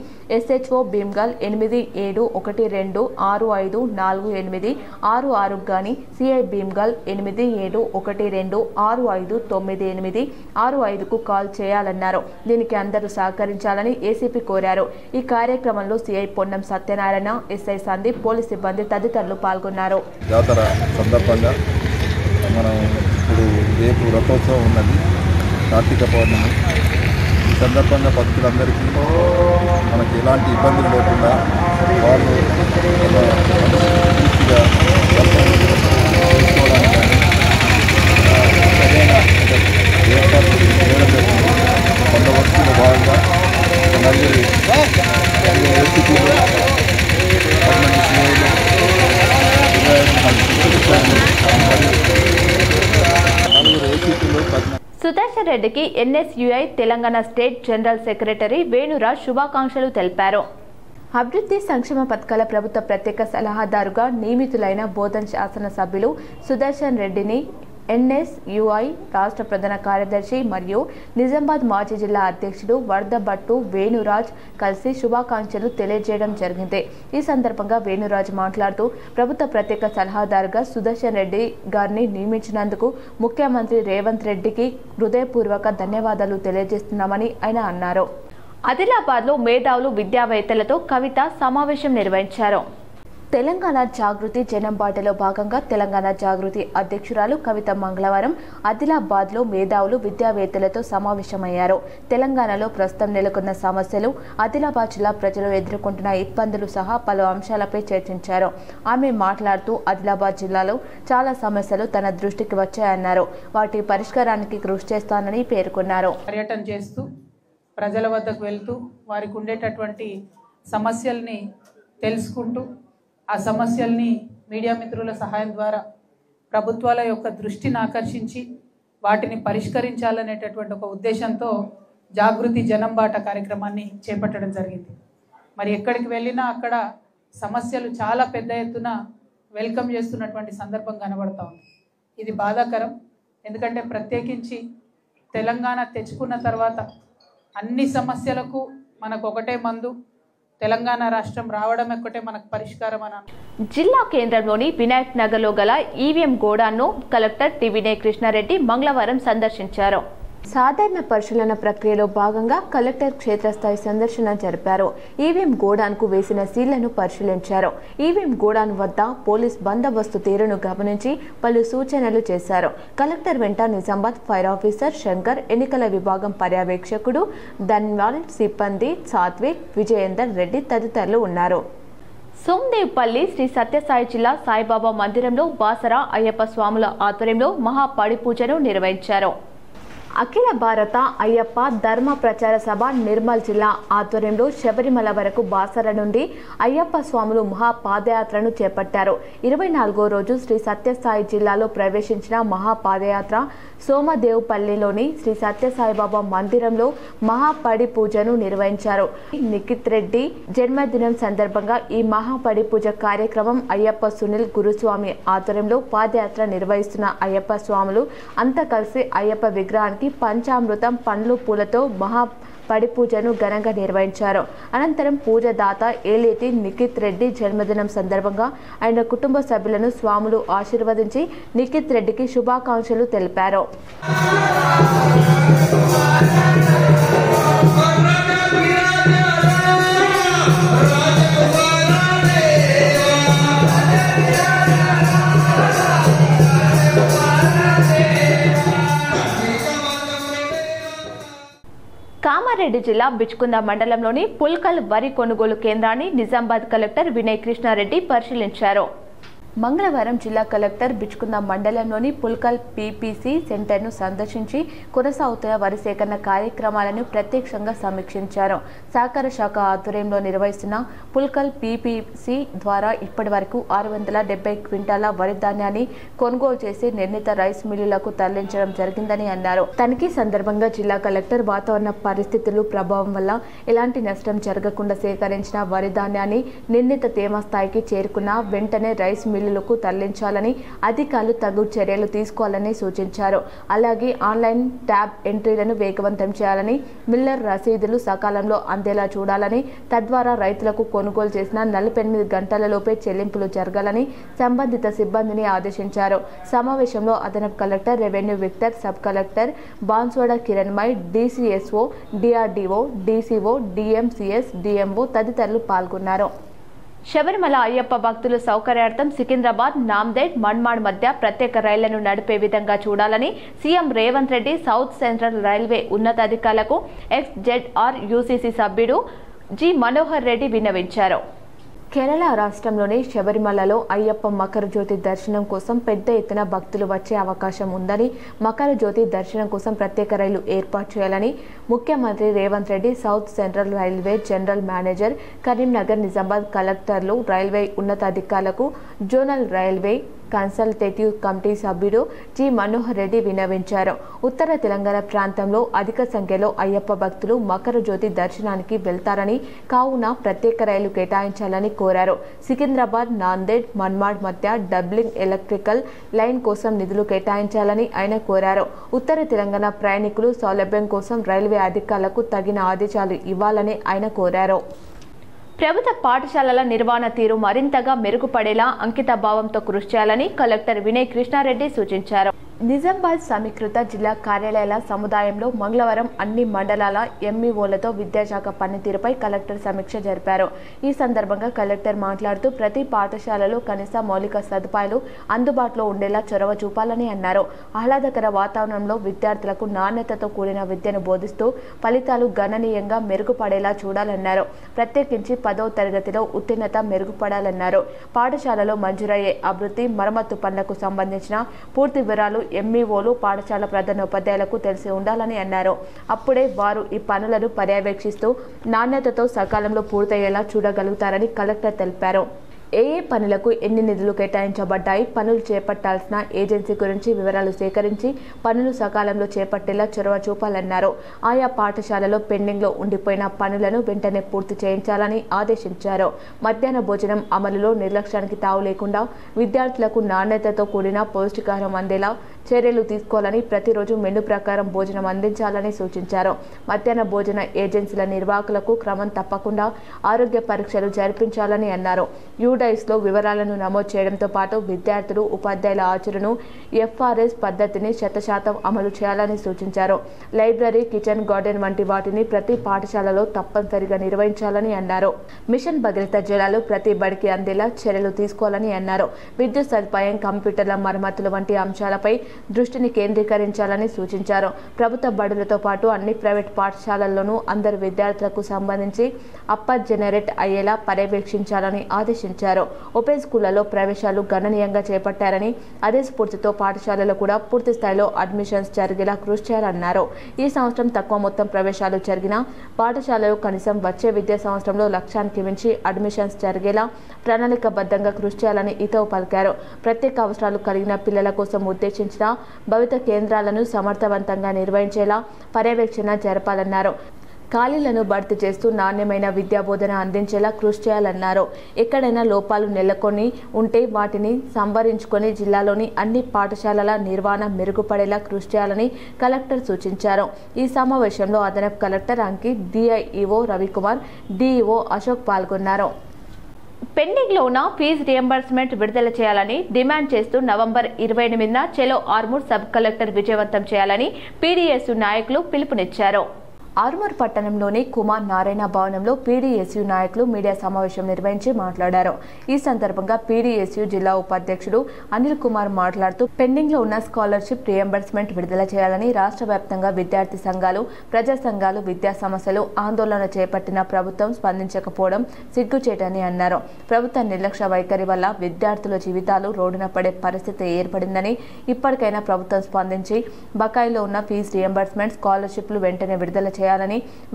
SHO భీమ్గల్ 8712654866 గాని, సిఐ భీమ్గల్ 8712659865కు కాల్ చేయాలన్నారు. దీనికి అందరూ సహకరించాలని ఏసీపీ కోరారు. ఈ కార్యక్రమంలో CI Ponnam Satyanarayana, SI Sandeep, police సిబ్బంది తదితరులు పాల్గొన్నారు. జాతర సందర్భంగా మనం ఇప్పుడు రేపు రథోత్సవం ఉన్నది, కార్తీక పౌర్ణమి. ఈ సందర్భంగా భక్తులందరికీ మనకి ఎలాంటి ఇబ్బందులు లేకుండా వాళ్ళు పూర్తిగా చేసుకోవడానికి సరైన ఏర్పాట్లు చేయడం జరిగింది. బందోబస్తులో భాగంగా నలుగురు ఏసీపీలు, 10 సిఐలు, 4 ఏసీపీలు, 10 సుదర్శన్ రెడ్డికి NSUI Telangana state general secretary Venuraj శుభాకాంక్షలు తెలిపారు. అభివృద్ధి సంక్షేమ పథకాల ప్రభుత్వ ప్రత్యేక సలహాదారుగా నియమితులైన బోధన్ శాసనసభ్యులు సుదర్శన్ రెడ్డిని ఎన్ఎస్యుఐ రాష్ట్ర ప్రధాన కార్యదర్శి మరియు నిజామాబాద్ మాజీ జిల్లా అధ్యక్షుడు వరదభట్టు వేణురాజ్ కలిసి శుభాకాంక్షలు తెలియజేయడం జరిగింది. ఈ సందర్భంగా వేణురాజ్ మాట్లాడుతూ ప్రభుత్వ ప్రత్యేక సలహాదారుగా సుదర్శన్ రెడ్డి గారిని నియమించినందుకు ముఖ్యమంత్రి రేవంత్ రెడ్డికి హృదయపూర్వక ధన్యవాదాలు తెలియజేస్తున్నామని ఆయన అన్నారు. ఆదిలాబాద్లో మేధావులు, విద్యావేత్తలతో కవిత సమావేశం నిర్వహించారు. తెలంగాణ జాగృతి జనంబాటలో భాగంగా తెలంగాణ జాగృతి అధ్యక్షురాలు కవిత మంగళవారం ఆదిలాబాద్లో మేధావులు విద్యావేత్తలతో సమావేశమయ్యారు. తెలంగాణలో ప్రస్తుతం నెలకొన్న సమస్యలు, ఆదిలాబాద్ జిల్లా ప్రజలు ఎదుర్కొంటున్న ఇబ్బందులు సహా పలు అంశాలపై చర్చించారు. ఆమె మాట్లాడుతూ ఆదిలాబాద్ జిల్లాలో చాలా సమస్యలు తన దృష్టికి వచ్చాయన్నారు. వాటి పరిష్కారానికి కృషి చేస్తానని పేర్కొన్నారు. పర్యటన చేస్తూ ప్రజల వద్దకు వెళ్తూ వారికి ఉండేటటువంటి సమస్యల్ని తెలుసుకుంటూ ఆ సమస్యల్ని మీడియా మిత్రుల సహాయం ద్వారా ప్రభుత్వాల యొక్క దృష్టిని ఆకర్షించి వాటిని పరిష్కరించాలనేటటువంటి ఒక ఉద్దేశంతో జాగృతి జనంబాట కార్యక్రమాన్ని చేపట్టడం జరిగింది. మరి ఎక్కడికి వెళ్ళినా అక్కడ సమస్యలు చాలా పెద్ద ఎత్తున వెల్కమ్ చేస్తున్నటువంటి సందర్భం కనబడతా ఉంది. ఇది బాధాకరం. ఎందుకంటే ప్రత్యేకించి తెలంగాణ తెచ్చుకున్న తర్వాత అన్ని సమస్యలకు మనకు ఒకటే మందు, తెలంగాణ రాష్ట్రం రావడం ఒక్కటే మనకు పరిష్కారం అని. జిల్లా కేంద్రంలోని వినాయక్ నగర్లో గల ఈవీఎం గోడాన్ను కలెక్టర్ టి వినయ్ కృష్ణారెడ్డి మంగళవారం సందర్శించారు. సాధారణ పరిశీలన ప్రక్రియలో భాగంగా కలెక్టర్ క్షేత్రస్థాయి సందర్శన జరిపారు. ఈవీఎం గోడాన్కు వేసిన సీళ్లను పరిశీలించారు. ఈవీఎం గోడాన్ వద్ద పోలీస్ బందోబస్తు తీరును గమనించి పలు సూచనలు చేశారు. కలెక్టర్ వెంట నిజామాబాద్ ఫైర్ ఆఫీసర్ శంకర్, ఎన్నికల విభాగం పర్యవేక్షకుడు ధన్వాల్, సిబ్బంది సాత్విక్, విజయేందర్ రెడ్డి తదితరులు ఉన్నారు. సోమదేవ్పల్లి శ్రీ సత్యసాయి జిల్లా సాయిబాబా మందిరంలో బాసరా అయ్యప్ప స్వాముల ఆధ్వర్యంలో మహాపడి పూజను నిర్వహించారు. అఖిల భారత అయ్యప్ప ధర్మ ప్రచార సభ నిర్మల్ జిల్లా ఆధ్వర్యంలో శబరిమల వరకు బాసర నుండి అయ్యప్ప స్వాములు మహాపాదయాత్రను చేపట్టారు. 24వ రోజు శ్రీ సత్యసాయి జిల్లాలో ప్రవేశించిన మహాపాదయాత్ర సోమదేవ్పల్లిలోని శ్రీ సత్యసాయిబాబా మందిరంలో మహాపడి పూజను నిర్వహించారు. నిఖిత్ రెడ్డి జన్మదినం సందర్భంగా ఈ మహాపడి పూజ కార్యక్రమం అయ్యప్ప సునీల్ గురుస్వామి ఆధ్వర్యంలో పాదయాత్ర నిర్వహిస్తున్న అయ్యప్ప స్వాములు అంతా కలిసి అయ్యప్ప విగ్రహానికి పంచామృతం, పండ్లు, పూలతో మహాపడి పూజను ఘనంగా నిర్వహించారు. అనంతరం పూజదాత ఏలేటి నిఖిత్ రెడ్డి జన్మదినం సందర్భంగా ఆయన కుటుంబ సభ్యులను స్వాములు ఆశీర్వదించి నిఖిత్ రెడ్డికి శుభాకాంక్షలు తెలిపారు. కామారెడ్డి జిల్లా బిచ్కుంద మండలంలోని పుల్కల్ వరి కొనుగోలు కేంద్రాన్ని నిజామాబాద్ కలెక్టర్ వినయ్ కృష్ణారెడ్డి పరిశీలించారు. మంగళవారం జిల్లా కలెక్టర్ బిచ్కుంద మండలంలోని పుల్కల్ పీపీసీ సెంటర్ను సందర్శించి కొనసాగుతున్న వరి సేకరణ కార్యక్రమాలను ప్రత్యక్షంగా సమీక్షించారు. సహకార శాఖ ఆధ్వర్యంలో నిర్వహిస్తున్న పుల్కల్ పీపీసీ ద్వారా ఇప్పటి వరకు 670 క్వింటాల వరి ధాన్యాన్ని కొనుగోలు చేసి నిర్ణీత రైస్ మిల్లులకు తరలించడం జరిగిందని అన్నారు. తనిఖీ సందర్భంగా జిల్లా కలెక్టర్ వాతావరణ పరిస్థితులు ప్రభావం వల్ల ఎలాంటి నష్టం జరగకుండా సేకరించిన వరి ధాన్యాన్ని నిర్ణీత తేమ స్థాయికి చేరుకున్న వెంటనే రైస్ మిల్లులకు తరలించాలని, అధికారులు తగు చర్యలు తీసుకోవాలని సూచించారు. అలాగే ఆన్లైన్ ట్యాబ్ ఎంట్రీలను వేగవంతం చేయాలని, మిల్లర్ రసీదులు సకాలంలో అందేలా చూడాలని, తద్వారా రైతులకు కొనుగోలు చేసిన 48 గంటలలోపే చెల్లింపులు జరగాలని సంబంధిత సిబ్బందిని ఆదేశించారు. సమావేశంలో అదనపు collector revenue Victor, sub collector Banswada Kiranmai, DCSO, DRDO, DCO, DMCS, DMO తదితరులు పాల్గొన్నారు. శబరిమల అయ్యప్ప భక్తుల సౌకర్యార్థం సికింద్రాబాద్, నాందేడ్, మన్మాడ్ మధ్య ప్రత్యేక రైళ్లను నడిపే విధంగా చూడాలని CM Revanth Reddy south central railway ఉన్నతాధికారులకు ఎక్స్జెడ్ఆర్ యూసీసీ సభ్యుడు జి మనోహర్ రెడ్డి విన్నవించారు. కేరళ రాష్ట్రంలోని శబరిమలలో అయ్యప్ప మకర జ్యోతి దర్శనం కోసం పెద్ద ఎత్తున భక్తులు వచ్చే అవకాశం ఉందని, మకర జ్యోతి దర్శనం కోసం ప్రత్యేక రైలు ఏర్పాటు చేయాలని ముఖ్యమంత్రి Revanth Reddy south central railway general manager Karimnagar, Nizamabad కలెక్టర్లు, రైల్వే ఉన్నతాధికారులకు జోనల్ రైల్వే కన్సల్టేటివ్ కమిటీ సభ్యుడు జి మనోహర్ రెడ్డి విన్నవించారు. ఉత్తర తెలంగాణ ప్రాంతంలో అధిక సంఖ్యలో అయ్యప్ప భక్తులు మకర జ్యోతి దర్శనానికి వెళ్తారని, కావున ప్రత్యేక రైలు కేటాయించాలని కోరారు. సికింద్రాబాద్, నాందేడ్, మన్మాడ్ మధ్య డబ్లింగ్ ఎలక్ట్రికల్ లైన్ కోసం నిధులు కేటాయించాలని ఆయన కోరారు. ఉత్తర తెలంగాణ ప్రయాణికులు సౌలభ్యం కోసం రైల్వే అధికారులకు తగిన ఆదేశాలు ఇవ్వాలని ఆయన కోరారు. ప్రభుత్వ పాఠశాలల నిర్వహణ తీరు మరింతగా మెరుగుపడేలా అంకిత భావంతో కృషి చేయాలని కలెక్టర్ వినయ్ కృష్ణారెడ్డి సూచించారు. నిజామాబాద్ సమీకృత జిల్లా కార్యాలయాల సముదాయంలో మంగళవారం అన్ని మండలాల ఎంఈఓలతో విద్యాశాఖ పనితీరుపై కలెక్టర్ సమీక్ష జరిపారు. ఈ సందర్భంగా కలెక్టర్ మాట్లాడుతూ ప్రతి పాఠశాలలో కనీస మౌలిక సదుపాయాలు అందుబాటులో ఉండేలా చొరవ చూపాలని అన్నారు. ఆహ్లాదకర వాతావరణంలో విద్యార్థులకు నాణ్యతతో కూడిన విద్యను బోధిస్తూ ఫలితాలు గణనీయంగా మెరుగుపడేలా చూడాలన్నారు. ప్రత్యేకించి 10వ తరగతిలో ఉత్తీర్ణత మెరుగుపడాలన్నారు. పాఠశాలలో మంజూరయ్యే అభివృద్ధి మరమ్మతు పనులకు సంబంధించిన పూర్తి వివరాలు ఎంఈఓలు పాఠశాల ప్రధానోపాధ్యాయులకు తెలిసి ఉండాలని అన్నారు. అప్పుడే వారు ఈ పనులను పర్యవేక్షిస్తూ నాణ్యతతో సకాలంలో పూర్తయ్యేలా చూడగలుగుతారని కలెక్టర్ తెలిపారు. ఏ పనులకు ఎన్ని నిధులు కేటాయించబడ్డాయి, పనులు చేపట్టాల్సిన ఏజెన్సీ గురించి వివరాలు సేకరించి పనులు సకాలంలో చేపట్టేలా చొరవ చూపాలన్నారు. ఆయా పాఠశాలలో పెండింగ్లో ఉండిపోయిన పనులను వెంటనే పూర్తి చేయించాలని ఆదేశించారు. మధ్యాహ్న భోజనం అమలులో నిర్లక్ష్యానికి తావు లేకుండా విద్యార్థులకు నాణ్యతతో కూడిన పౌష్టికాహారం అందేలా చర్యలు తీసుకోవాలని, ప్రతిరోజు మెను ప్రకారం భోజనం అందించాలని సూచించారు. మధ్యాహ్న భోజన ఏజెన్సీల నిర్వాహకులకు క్రమం తప్పకుండా ఆరోగ్య పరీక్షలు జరిపించాలని అన్నారు. యూడైస్లో వివరాలను నమోదు చేయడంతో పాటు విద్యార్థులు ఉపాధ్యాయుల హాజరును ఎఫ్ఆర్ఎస్ పద్ధతిని 100% అమలు చేయాలని సూచించారు. లైబ్రరీ, కిచెన్ గార్డెన్ వంటి వాటిని ప్రతి పాఠశాలలో తప్పనిసరిగా నిర్వహించాలని అన్నారు. మిషన్ భగీరథ జలాలు ప్రతి బడికి అందేలా చర్యలు తీసుకోవాలని అన్నారు. విద్యుత్ సదుపాయం, కంప్యూటర్ల మరమ్మతులు వంటి అంశాలపై దృష్టిని కేంద్రీకరించాలని సూచించారు. ప్రభుత్వ బడులతో పాటు అన్ని ప్రైవేట్ పాఠశాలల్లోనూ అందరు విద్యార్థులకు సంబంధించి అప్పర్ జనరేట్ అయ్యేలా పర్యవేక్షించాలని ఆదేశించారు. ఓపెన్ స్కూళ్లలో ప్రవేశాలు గణనీయంగా చేపట్టారని, అదే స్ఫూర్తితో పాఠశాలలో కూడా పూర్తి స్థాయిలో అడ్మిషన్స్ జరిగేలా కృషి చేయాలన్నారు. ఈ సంవత్సరం తక్కువ మొత్తం ప్రవేశాలు జరిగినా పాఠశాలలో కనీసం వచ్చే విద్యా సంవత్సరంలో లక్ష్యానికి మించి అడ్మిషన్స్ జరిగేలా ప్రణాళికబద్ధంగా కృషి చేయాలని హితవు పలికారు. ప్రత్యేక అవసరాలు కలిగిన పిల్లల కోసం ఉద్దేశించిన భవిత కేంద్రాలను సమర్థవంతంగా నిర్వహించేలా పర్యవేక్షణ జరపాలన్నారు. ఖాళీలను భర్తీ చేస్తూ నాణ్యమైన విద్యా బోధన అందించేలా కృషి చేయాలన్నారు. ఎక్కడైనా లోపాలు నెలకొని ఉంటే వాటిని సంవరించుకొని జిల్లాలోని అన్ని పాఠశాలల నిర్వహణ మెరుగుపడేలా కృషి చేయాలని కలెక్టర్ సూచించారు. ఈ సమావేశంలో అదనపు collector Ankit, DIEO Ravikumar, DEO Ashok పాల్గొన్నారు. పెండింగ్లో ఉన్న ఫీజు రియంబర్స్మెంట్ విడుదల చేయాలని డిమాండ్ చేస్తూ నవంబర్ 28న చెలో ఆర్మూర్ సబ్ కలెక్టర్ విజయవంతం చేయాలని పీడీఎస్యు నాయకులు పిలుపునిచ్చారు. ఆర్మూర్ పట్టణంలోని కుమార్ నారాయణ భవనంలో పీడీఎస్యు నాయకులు మీడియా సమావేశం నిర్వహించి మాట్లాడారు. ఈ సందర్భంగా పీడీఎస్యు జిల్లా ఉపాధ్యక్షుడు అనిల్ కుమార్ మాట్లాడుతూ పెండింగ్లో ఉన్న స్కాలర్షిప్ రియంబర్స్మెంట్ విడుదల చేయాలని రాష్ట్ర వ్యాప్తంగా విద్యార్థి సంఘాలు, ప్రజా సంఘాలు విద్యా సమస్యలు ఆందోళన చేపట్టిన ప్రభుత్వం స్పందించకపోవడం సిగ్గుచేటని అన్నారు. ప్రభుత్వ నిర్లక్ష్య వైఖరి వల్ల విద్యార్థుల జీవితాలు రోడ్డున పడే పరిస్థితి ఏర్పడిందని, ఇప్పటికైనా ప్రభుత్వం స్పందించి బకాయిలో ఉన్న ఫీజు రియంబర్స్మెంట్, స్కాలర్షిప్లు వెంటనే విడుదల చేయాలని,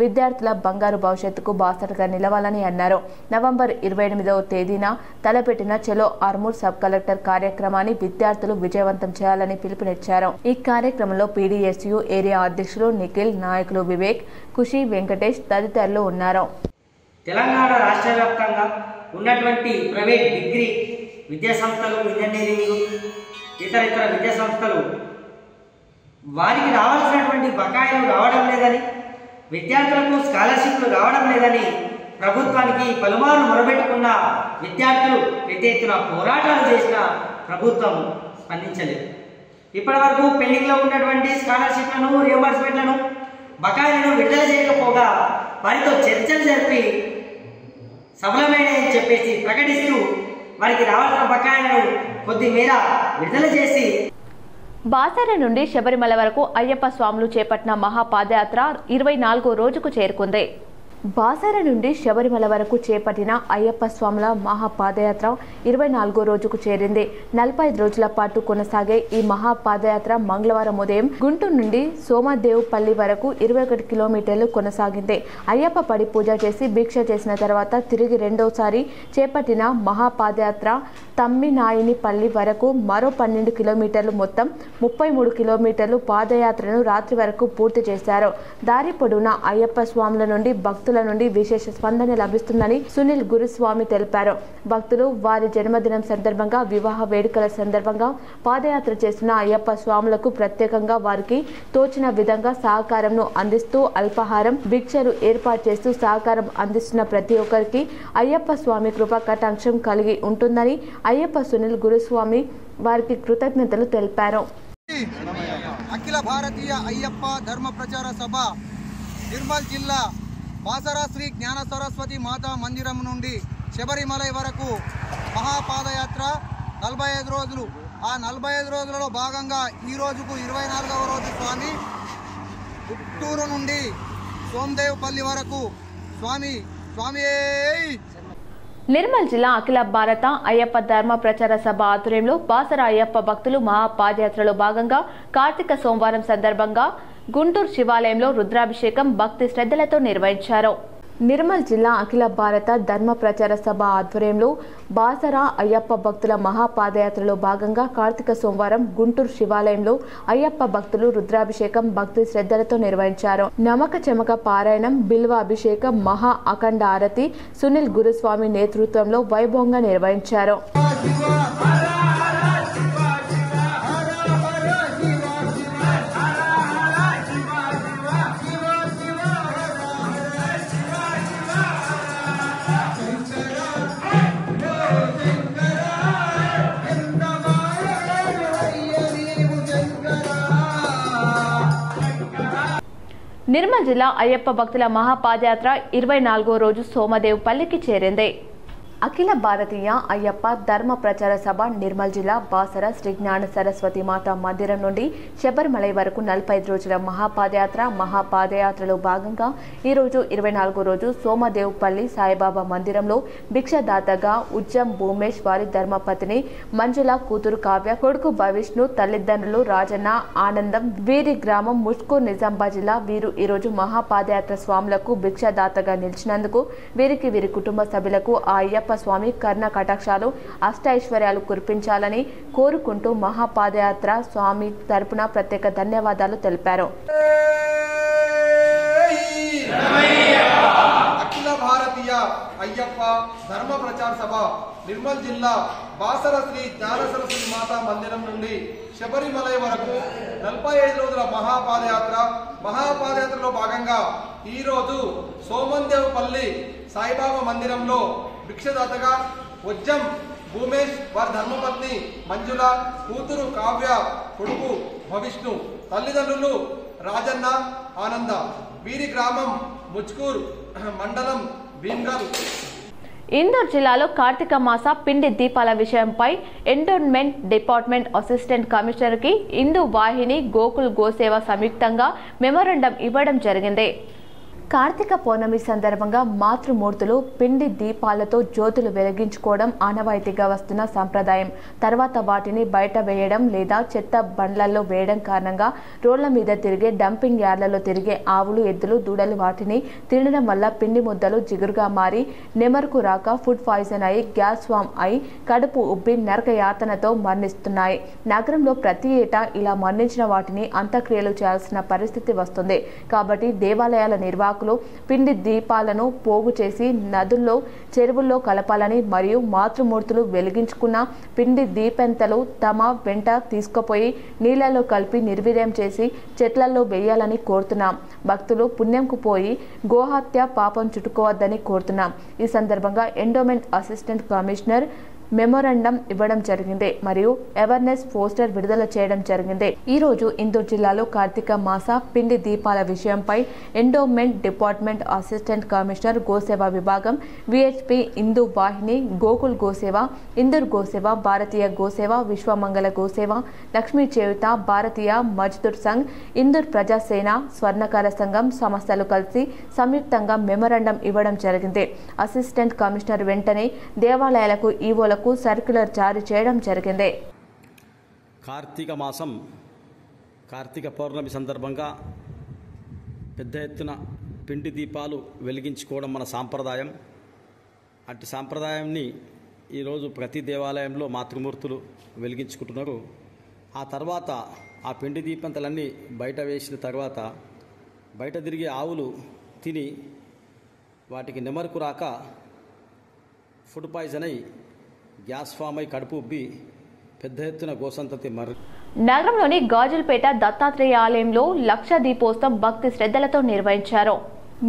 విద్యార్థుల బంగారు భవిష్యత్తుకు బాసటగా నిలవాలని అన్నారు. నవంబర్ 28వ తేదీన తలపెట్టిన చెలో ఆర్మూర్ సబ్ కలెక్టర్ కార్యక్రమాన్ని విద్యార్థులు విజయవంతం చేయాలని పిలుపునిచ్చారు. ఈ కార్యక్రమంలో పీడీఎస్యు ఏరియా అధ్యక్షులు నిఖిల్, నాయకులు వివేక్, ఖుషి, వెంకటేష్ తదితరులు ఉన్నారు. తెలంగాణ రాష్ట్ర వ్యాప్తంగా ఉన్నటువంటి ప్రైవేట్ డిగ్రీ విద్యా సంస్థలు, ఇంజనీరింగ్, ఇతర విద్యా సంస్థలు వారికి రావాల్సినటువంటి బకాయిలు రావడం లేదని, విద్యార్థులకు స్కాలర్షిప్లు రావడం లేదని ప్రభుత్వానికి పలుమార్లు మొరబెట్టుకున్న విద్యార్థులు పెద్ద ఎత్తున పోరాటాలు చేసిన ప్రభుత్వం స్పందించలేదు. ఇప్పటి వరకు పెండింగ్లో ఉన్నటువంటి స్కాలర్షిప్లను, రియంబర్స్మెంట్లను, బకాయిలను విడుదల చేయకపోగా వారితో చర్చలు జరిపి సఫలమైనని చెప్పేసి ప్రకటిస్తూ వారికి రావాల్సిన బకాయిలను కొద్ది మేర విడుదల చేసి బాసర నుండి శబరిమల వరకు అయ్యప్ప స్వాములు చేపట్టిన మహాపాదయాత్ర 24వ రోజుకు చేరుకుంది. బాసర నుండి శబరిమల వరకు చేపట్టిన అయ్యప్ప స్వాముల మహాపాదయాత్ర 24వ రోజుకు చేరింది. 45 రోజుల పాటు కొనసాగే ఈ మహాపాదయాత్ర మంగళవారం ఉదయం గుంటూరు నుండి సోమదేవుపల్లి వరకు 21 కిలోమీటర్లు కొనసాగింది. అయ్యప్ప పడి పూజ చేసి భిక్ష చేసిన తర్వాత తిరిగి రెండోసారి చేపట్టిన మహాపాదయాత్ర తమ్మినాయినిపల్లి వరకు మరో 12 కిలోమీటర్లు, మొత్తం 33 కిలోమీటర్లు పాదయాత్రను రాత్రి వరకు పూర్తి చేశారు. దారి పొడవునా అయ్యప్ప స్వాముల నుండి భక్తుల నుండి విశేష స్పందన లభిస్తుందని సునీల్ గురుస్వామి తెలిపారు. భక్తులు వారి జన్మదినం సందర్భంగా, వివాహ వేడుకల సందర్భంగా పాదయాత్ర చేస్తున్న అయ్యప్ప స్వాములకు ప్రత్యేకంగా వారికి తోచిన విధంగా సహకారంను అందిస్తూ అల్పాహారం, భిక్షలు ఏర్పాటు చేస్తూ సహకారం అందిస్తున్న ప్రతి ఒక్కరికి అయ్యప్ప స్వామి కృపా కటాక్షం కలిగి ఉంటుందని అయ్యప్ప సునీల్ గురుస్వామి వారికి కృతజ్ఞతలు తెలిపారు. అఖిల భారతీయ అయ్యప్ప ధర్మ ప్రచార సభ నిర్మల్ జిల్లా బాసరా శ్రీ జ్ఞాన సరస్వతి మాతా మందిరం నుండి శబరిమలై వరకు మహాపాదయాత్ర 45 రోజులు. ఆ 45 రోజులలో భాగంగా ఈ రోజుకు 24వ రోజు స్వామి గుట్టూరు నుండి సోమదేవపల్లి వరకు స్వామి. నిర్మల్ జిల్లా అఖిల భారత అయ్యప్ప ధర్మ ప్రచార సభ ఆధ్వర్యంలో బాసరా అయ్యప్ప భక్తులు మహాపాదయాత్రలో భాగంగా కార్తీక సోమవారం సందర్భంగా గుంటూరు శివాలయంలో రుద్రాభిషేకం భక్తి శ్రద్ధలతో నిర్వహించారు. నిర్మల్ జిల్లా అఖిల భారత ధర్మ ప్రచార సభ ఆధ్వర్యంలో బాసరా అయ్యప్ప భక్తుల మహాపాదయాత్రలో భాగంగా కార్తీక సోమవారం గుంటూరు శివాలయంలో అయ్యప్ప భక్తులు రుద్రాభిషేకం భక్తి శ్రద్ధలతో నిర్వహించారు. నమక చెమక పారాయణం, బిల్వ అభిషేకం, మహా అఖండ ఆరతి సునీల్ గురుస్వామి నేతృత్వంలో వైభవంగా నిర్వహించారు. నిర్మల్ జిల్లా అయ్యప్ప భక్తుల మహాపాదయాత్ర 24వ రోజు సోమదేవపల్లికి చేరింది. అఖిల భారతీయ అయ్యప్ప ధర్మ ప్రచార సభ నిర్మల్ జిల్లా బాసర శ్రీ జ్ఞాన సరస్వతి మాతా మందిరం నుండి శబరిమలై వరకు 45 రోజుల మహాపాదయాత్రలో భాగంగా ఈరోజు 24వ రోజు సోమదేవపల్లి సాయిబాబా మందిరంలో భిక్షదాతగా ఉజ్జం భూమేష్ వారి ధర్మపత్ని మంజుల, కూతురు కావ్య, కొడుకు భవిష్ణు, తల్లిదండ్రులు రాజన్న, ఆనందం, వీరి గ్రామం ముష్కూర్ నిజామాబాద్ జిల్లా. వీరు ఈరోజు మహాపాదయాత్ర స్వాములకు భిక్షదాతగా నిలిచినందుకు వీరికి, వీరి కుటుంబ సభ్యులకు ఆ అయ్యప్ప స్వామి కర్ణ కటాక్షాలు అష్టైశ్వర్యాలు కురిపించాలని కోరుకుంటూ మహాపాదయాత్ర స్వామి తరపున ప్రత్యేక ధన్యవాదాలు తెలిపారు. అఖిల భారతీయ అయ్యప్ప ధర్మ ప్రచార సభ నిర్మల్ జిల్లా బాసర శ్రీ జ్ఞాన సరస్వతి మాతా మందిరం నుండి శబరిమలై వరకు 45 రోజుల మహాపాదయాత్రలో భాగంగా ఈరోజు సోమందేవపల్లి సాయిబాబా మందిరంలో భిక్షదాతగా ఉజ్జం భూమేష్ వారి ధర్మపత్ని మంజుల, కూతురు కావ్య, కొడుకు భవిష్ణు, తల్లిదండ్రులు రాజన్న, ఆనంద, వీరి గ్రామం ముచ్కూర్ మండలం భీమ్గల్. ఇందూరు జిల్లాలో కార్తీక మాస పిండి దీపాల విషయంపై ఎండోన్మెంట్ డిపార్ట్మెంట్ అసిస్టెంట్ కమిషనర్కి హిందూ వాహిని, గోకుల్ గోసేవ సంయుక్తంగా మెమోరాండం ఇవ్వడం జరిగింది. కార్తీక పౌర్ణమి సందర్భంగా మాతృమూర్తులు పిండి దీపాలతో జ్యోతులు వెలిగించుకోవడం ఆనవాయితీగా వస్తున్న సంప్రదాయం. తర్వాత వాటిని బయట వేయడం లేదా చెత్త బండ్లలో వేయడం కారణంగా రోడ్ల మీద తిరిగే డంపింగ్ యార్డ్లలో తిరిగే ఆవులు, ఎద్దులు, దూడలు వాటిని తినడం వల్ల పిండి ముద్దలు జిగురుగా మారి నెమరుకు రాక ఫుడ్ పాయిజన్ అయి గ్యాస్ ఫామ్ అయి కడుపు ఉబ్బి నరక యాతనతో మరణిస్తున్నాయి. నగరంలో ప్రతి ఏటా ఇలా మరణించిన వాటిని అంత్యక్రియలు చేయాల్సిన పరిస్థితి వస్తుంది. కాబట్టి దేవాలయాల నిర్వాహకులు పిండి దీపాలను పోగు చేసి నదుల్లో, చెరువుల్లో కలపాలని మరియు మాతృమూర్తులు వెలిగించుకున్న పిండి దీపెంతలు తమ వెంట తీసుకుపోయి నీళ్లలో కలిపి నిర్వీర్యం చేసి చెట్లలో వేయాలని కోరుతున్నాం. భక్తులు పుణ్యంకు పోయి గోహత్య పాపం చుట్టుకోవద్దని కోరుతున్నాం. ఈ సందర్భంగా ఎండోమెంట్ అసిస్టెంట్ కమిషనర్ మెమోరాండం ఇవ్వడం జరిగింది మరియు అవేర్నెస్ పోస్టర్ విడుదల చేయడం జరిగింది. ఈ రోజు ఇందూరు జిల్లాలో కార్తీక మాస పిండి దీపాల విషయంపై ఎండోమెంట్ డిపార్ట్మెంట్ అసిస్టెంట్ కమిషనర్ గోసేవ విభాగం, విహెచ్పి, హిందూ వాహిని, గోకుల్ గోసేవ, ఇందూర్ గోసేవ, భారతీయ గోసేవ, విశ్వమంగళ గోసేవ, లక్ష్మీ చేయుత, భారతీయ మజ్దూర్ సంఘ్, ఇందూర్ ప్రజాసేన, స్వర్ణకార సంఘం సంస్థలు కలిసి సంయుక్తంగా మెమోరాండం ఇవ్వడం జరిగింది. అసిస్టెంట్ కమిషనర్ వెంటనే దేవాలయాలకు, ఈవోలకు సర్క్యులర్ జారీ చేయడం జరిగింది. కార్తీక మాసం, కార్తీక పౌర్ణమి సందర్భంగా పెద్ద ఎత్తున పిండి దీపాలు వెలిగించుకోవడం మన సాంప్రదాయం. అట్టి సాంప్రదాయాన్ని ఈరోజు ప్రతి దేవాలయంలో మాతృమూర్తులు వెలిగించుకుంటున్నారు. ఆ తర్వాత ఆ పిండి దీపంతలన్నీ బయట వేసిన తర్వాత బయట తిరిగే ఆవులు తిని వాటికి నెమరుకు రాక ఫుడ్ పాయిజన్ అయి గ్యాస్ ఫామ్ అయి కడుపు ఉబ్బి పెద్ద ఎత్తున గోసంతతి నగరంలోని గాజులపేట దత్తాత్రేయ ఆలయంలో లక్ష దీపోత్సవం భక్తి శ్రద్ధలతో నిర్వహించారు.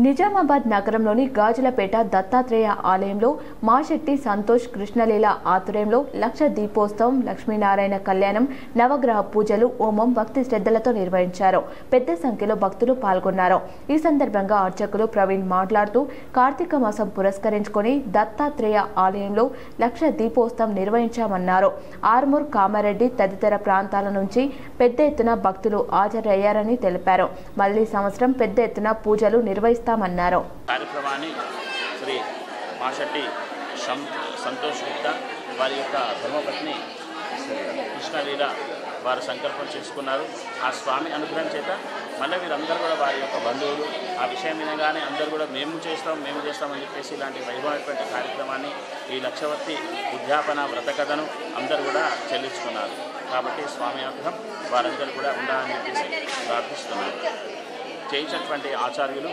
నిజామాబాద్ నగరంలోని గాజులపేట దత్తాత్రేయ ఆలయంలో మాశెట్టి సంతోష్ కృష్ణలీల ఆధ్వర్యంలో లక్ష దీపోత్సవం, లక్ష్మీనారాయణ కళ్యాణం, నవగ్రహ పూజలు, హోమం భక్తి శ్రద్ధలతో నిర్వహించారు. పెద్ద సంఖ్యలో భక్తులు పాల్గొన్నారు. ఈ సందర్భంగా అర్చకులు ప్రవీణ్ మాట్లాడుతూ కార్తీక మాసం పురస్కరించుకొని దత్తాత్రేయ ఆలయంలో లక్ష దీపోత్సవం నిర్వహించామన్నారు. ఆర్మూర్, కామారెడ్డి తదితర ప్రాంతాల నుంచి పెద్ద ఎత్తున భక్తులు హాజరయ్యారని తెలిపారు. మళ్లీ సంవత్సరం పెద్ద ఎత్తున పూజలు నిర్వహిస్తామన్నారు. కార్యక్రమాన్ని శ్రీ మాశెట్టి సంతోష్ గుప్తా వారి యొక్క ధర్మపత్ని కృష్ణలీల వారు సంకల్పం చేసుకున్నారు. ఆ స్వామి అనుగ్రహం చేత మళ్ళీ వీరందరూ కూడా వారి యొక్క బంధువులు ఆ విషయం వినగానే అందరూ కూడా మేము చేస్తామని చెప్పేసి ఇలాంటి వైభవమైనటువంటి కార్యక్రమాన్ని ఈ లక్షవర్తి ఉద్యాపన వ్రతకథను అందరూ కూడా చెల్లించుకున్నారు. కాబట్టి స్వామి అనుగ్రహం వారందరూ కూడా ఉండాలని చెప్పేసి ప్రార్థిస్తున్నారు. చేయించినటువంటి ఆచార్యులు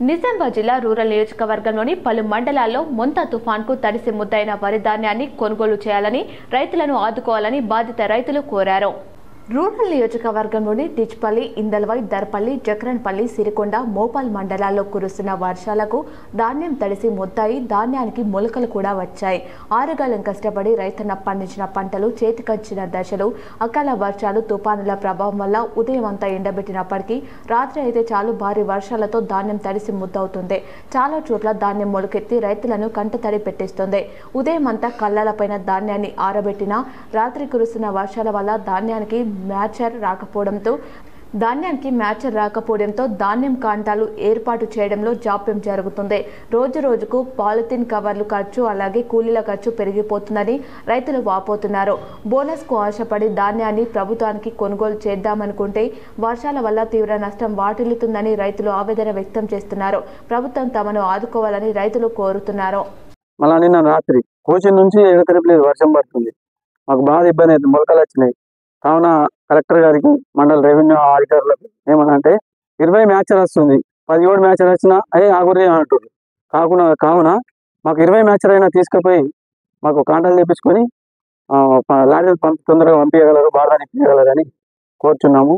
నిజామాబాద్ జిల్లా రూరల్ నియోజకవర్గంలోని పలు మండలాల్లో మొంతా తుఫాన్కు తడిసి ముద్దైన వరి ధాన్యాన్ని కొనుగోలు చేయాలని, రైతులను ఆదుకోవాలని బాధిత రైతులు కోరారు. రూరల్ నియోజకవర్గంలోని టిచ్పల్లి, ఇందల్వై, దర్పల్లి, జక్రన్పల్లి, సిరికొండ, మోపాల్ మండలాల్లో కురుస్తున్న వర్షాలకు ధాన్యం తడిసి ముద్దాయి ధాన్యానికి మొలకలు కూడా వచ్చాయి. ఆరుగాలం కష్టపడి రైతన్న పండించిన పంటలు చేతికొచ్చిన దశలు అకాల వర్షాలు, తుపానుల ప్రభావం వల్ల ఉదయం అంతా ఎండబెట్టినప్పటికీ రాత్రి అయితే చాలు భారీ వర్షాలతో ధాన్యం తడిసి ముద్దవుతుంది. చాలా చోట్ల ధాన్యం మొలకెత్తి రైతులను కంటతడి పెట్టిస్తుంది. ఉదయం అంతా కళ్ళలపైన ధాన్యాన్ని ఆరబెట్టినా రాత్రి కురుస్తున్న వర్షాల వల్ల ధాన్యానికి మ్యాచర్ రాకపోవడంతో ధాన్యం కాంటాలు ఏర్పాటు చేయడంలో జాప్యం జరుగుతుంది. రోజు రోజుకు పాలిథిన్ కవర్లు ఖర్చు, అలాగే కూలీల ఖర్చు పెరిగిపోతుందని రైతులు వాపోతున్నారు. బోనస్కు ఆశపడి ధాన్యాన్ని ప్రభుత్వానికి కొనుగోలు చేద్దామనుకుంటే వర్షాల వల్ల తీవ్ర నష్టం వాటిల్లుతుందని రైతులు ఆవేదన వ్యక్తం చేస్తున్నారు. ప్రభుత్వం తమను ఆదుకోవాలని రైతులు కోరుతున్నారు. మళ్ళా నిన్న రాత్రి కోచి నుంచి ఎడతెరపలేదు వర్షం పడుతుంది. మాకు బాగా ఇబ్బంది అవుతుంది, మొలకలు వచ్చినాయి. కావున కలెక్టర్ గారికి, మండల రెవెన్యూ అధికారులకు ఏమనంటే 20 మ్యాచ్లు వస్తుంది, 17 మ్యాచ్లు వచ్చినా అయ్యే ఆగురే అంటారు. కావున మాకు 20 మ్యాచ్లు అయినా తీసుకుపోయి మాకు కాంటాలు తెప్పించుకొని లారీలు తొందరగా పంపించగలరు, బాగా ఇప్పించగలరని కోరుచున్నాము.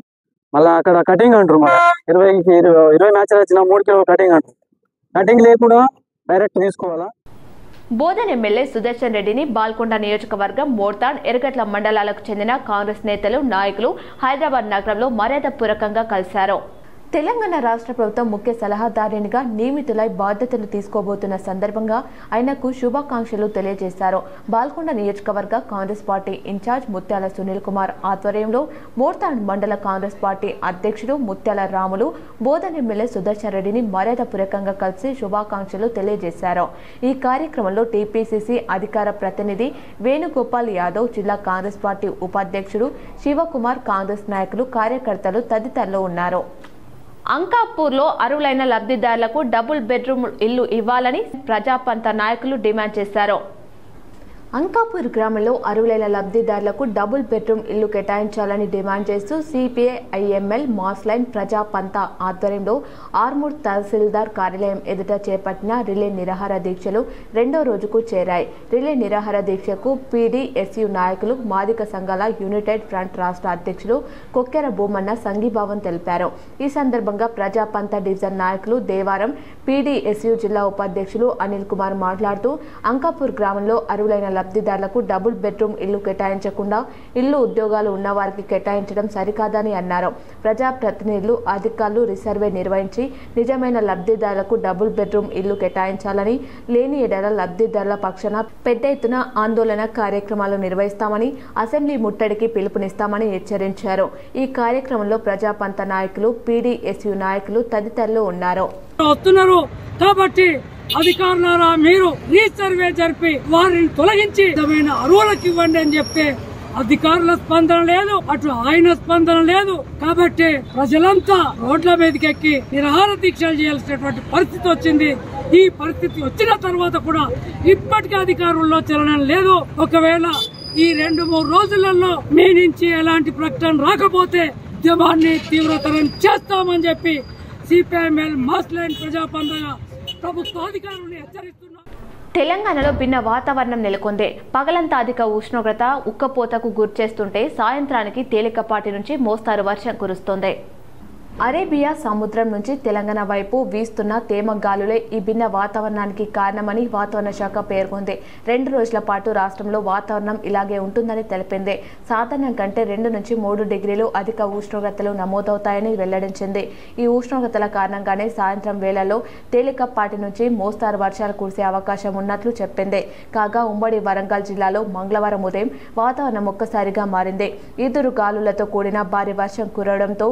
మళ్ళీ అక్కడ కటింగ్ అంటారు, మళ్ళీ 20 మ్యాచ్లు వచ్చినా 3 కిలోలు కటింగ్ అంటారు. కటింగ్ లేకుండా డైరెక్ట్ తీసుకోవాలా? బోధన్ ఎమ్మెల్యే సుదర్శన్ రెడ్డిని బాల్కొండ నియోజకవర్గం, మోర్తాడ్, ఎర్గట్ల మండలాలకు చెందిన కాంగ్రెస్ నేతలు, నాయకులు హైదరాబాద్ నగరంలో మర్యాదపూర్వకంగా కలిశారు. తెలంగాణ రాష్ట్ర ప్రభుత్వం ముఖ్య సలహాదారునిగా నియమితులై బాధ్యతలు తీసుకోబోతున్న సందర్భంగా ఆయనకు శుభాకాంక్షలు తెలియజేశారు. బాల్కొండ నియోజకవర్గ కాంగ్రెస్ పార్టీ ఇన్ఛార్జ్ ముత్యాల సునీల్ కుమార్ ఆధ్వర్యంలో మోర్తాడ్ మండల కాంగ్రెస్ పార్టీ అధ్యక్షుడు ముత్యాల రాములు బోధన్ ఎమ్మెల్యే సుదర్శన్ రెడ్డిని మర్యాదపూర్వకంగా కలిసి శుభాకాంక్షలు తెలియజేశారు. ఈ కార్యక్రమంలో టీపీసీసీ అధికార ప్రతినిధి వేణుగోపాల్ యాదవ్, జిల్లా కాంగ్రెస్ పార్టీ ఉపాధ్యక్షుడు శివకుమార్, కాంగ్రెస్ నాయకులు, కార్యకర్తలు తదితరులు ఉన్నారు. అంకాపూర్లో అర్హులైన లబ్ధిదారులకు డబుల్ బెడ్రూమ్ ఇల్లు ఇవ్వాలని ప్రజాపంత నాయకులు డిమాండ్ చేశారు. అంకాపూర్ గ్రామంలో అర్హులైన లబ్ధిదారులకు డబుల్ బెడ్రూమ్ ఇల్లు కేటాయించాలని డిమాండ్ చేస్తూ సిపిఐ, ఐఎంఎల్, మాస్లైన్, ప్రజాపంత ఆధ్వర్యంలో ఆర్మూర్ తహసీల్దార్ కార్యాలయం ఎదుట చేపట్టిన రిలే నిరాహార దీక్షలు 2వ రోజుకు చేరాయి. రిలే నిరాహార దీక్షకు పీడీఎస్యు నాయకులు, మాదిక సంఘాల యునైటెడ్ ఫ్రంట్ రాష్ట్ర అధ్యక్షులు కొక్కెర భూమన్న సంఘీభావం తెలిపారు. ఈ సందర్భంగా ప్రజాపంత డివిజన్ నాయకులు దేవారం, పీడీఎస్యు జిల్లా ఉపాధ్యక్షులు అనిల్ కుమార్ మాట్లాడుతూ అంకాపూర్ గ్రామంలో అర్హులైన లబ్ధిదారులకు డబుల్ బెడ్రూమ్ ఇల్లు కేటాయించకుండా ఇల్లు ఉద్యోగాలు ఉన్న వారికి కేటాయించడం సరికాదని అన్నారు. ప్రజాప్రతినిధులు, అధికారులు రీసర్వే నిర్వహించి నిజమైన లబ్ధిదారులకు డబుల్ బెడ్రూమ్ ఇల్లు కేటాయించాలని, లేని ఎడల లబ్ధిదారుల పక్షాన పెద్ద ఎత్తున ఆందోళన కార్యక్రమాలు నిర్వహిస్తామని, అసెంబ్లీ ముట్టడికి పిలుపునిస్తామని హెచ్చరించారు. ఈ కార్యక్రమంలో ప్రజాపంత నాయకులు, పీడీఎస్యు నాయకులు తదితరులు ఉన్నారు. కాబట్టి అధికారులారా, మీరు రీసర్వే జరిపి వారిని తొలగించి అర్హులకు ఇవ్వండి అని చెప్తే అధికారుల స్పందన లేదు, అటు ఆయన స్పందన లేదు. కాబట్టి ప్రజలంతా రోడ్ల మీదకెక్కి నిరాహార దీక్షలు చేయాల్సినటువంటి పరిస్థితి వచ్చింది. ఈ పరిస్థితి వచ్చిన తర్వాత కూడా ఇప్పటికీ అధికారుల్లో చలనం లేదు. ఒకవేళ ఈ 2-3 రోజులలో మీ నుంచి ఎలాంటి ప్రకటన రాకపోతే ఉద్యమాన్ని తీవ్రతరం చేస్తామని చెప్పి సిపిఐఎంఎల్, మాస్లైన్, ప్రజాపంతగా ప్రభుత్వాధికారులను హెచ్చరిస్తున్నారు. తెలంగాణలో భిన్న వాతావరణం నెలకొంది. పగలంతా అధిక ఉష్ణోగ్రత ఉక్కపోతకు గురిచేస్తుంటే సాయంత్రానికి తేలికపాటి నుంచి మోస్తారు వర్షం కురుస్తోంది. అరేబియా సముద్రం నుంచి తెలంగాణ వైపు వీస్తున్న తేమ గాలులే ఈ భిన్న వాతావరణానికి కారణమని వాతావరణ శాఖ పేర్కొంది. 2 రోజుల పాటు రాష్ట్రంలో వాతావరణం ఇలాగే ఉంటుందని తెలిపింది. సాధారణం కంటే 2 నుంచి 3 డిగ్రీలు అధిక ఉష్ణోగ్రతలు నమోదవుతాయని వెల్లడించింది. ఈ ఉష్ణోగ్రతల కారణంగానే సాయంత్రం వేళల్లో తేలికపాటి నుంచి మోస్తారు వర్షాలు కురిసే అవకాశం ఉన్నట్లు చెప్పింది. కాగా ఉమ్మడి వరంగల్ జిల్లాలో మంగళవారం ఉదయం వాతావరణం ఒక్కసారిగా మారింది. ఈదురు గాలులతో కూడిన భారీ వర్షం కురవడంతో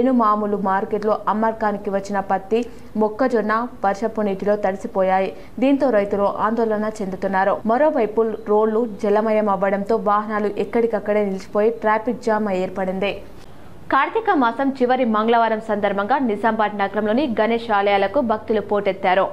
ఎనుమాములు మార్కెట్లో అమ్మకానికి వచ్చిన పత్తి, మొక్కజొన్న వర్షపు నీటిలో తడిసిపోయాయి. దీంతో రైతులు ఆందోళన చెందుతున్నారు. మరోవైపు రోడ్లు జలమయం అవ్వడంతో వాహనాలు ఎక్కడికక్కడే నిలిచిపోయి ట్రాఫిక్ జామ్ ఏర్పడింది. కార్తీక మాసం చివరి మంగళవారం సందర్భంగా నిజామాబాద్ నగరంలోని గణేష్ ఆలయాలకు భక్తులు పోటెత్తారు.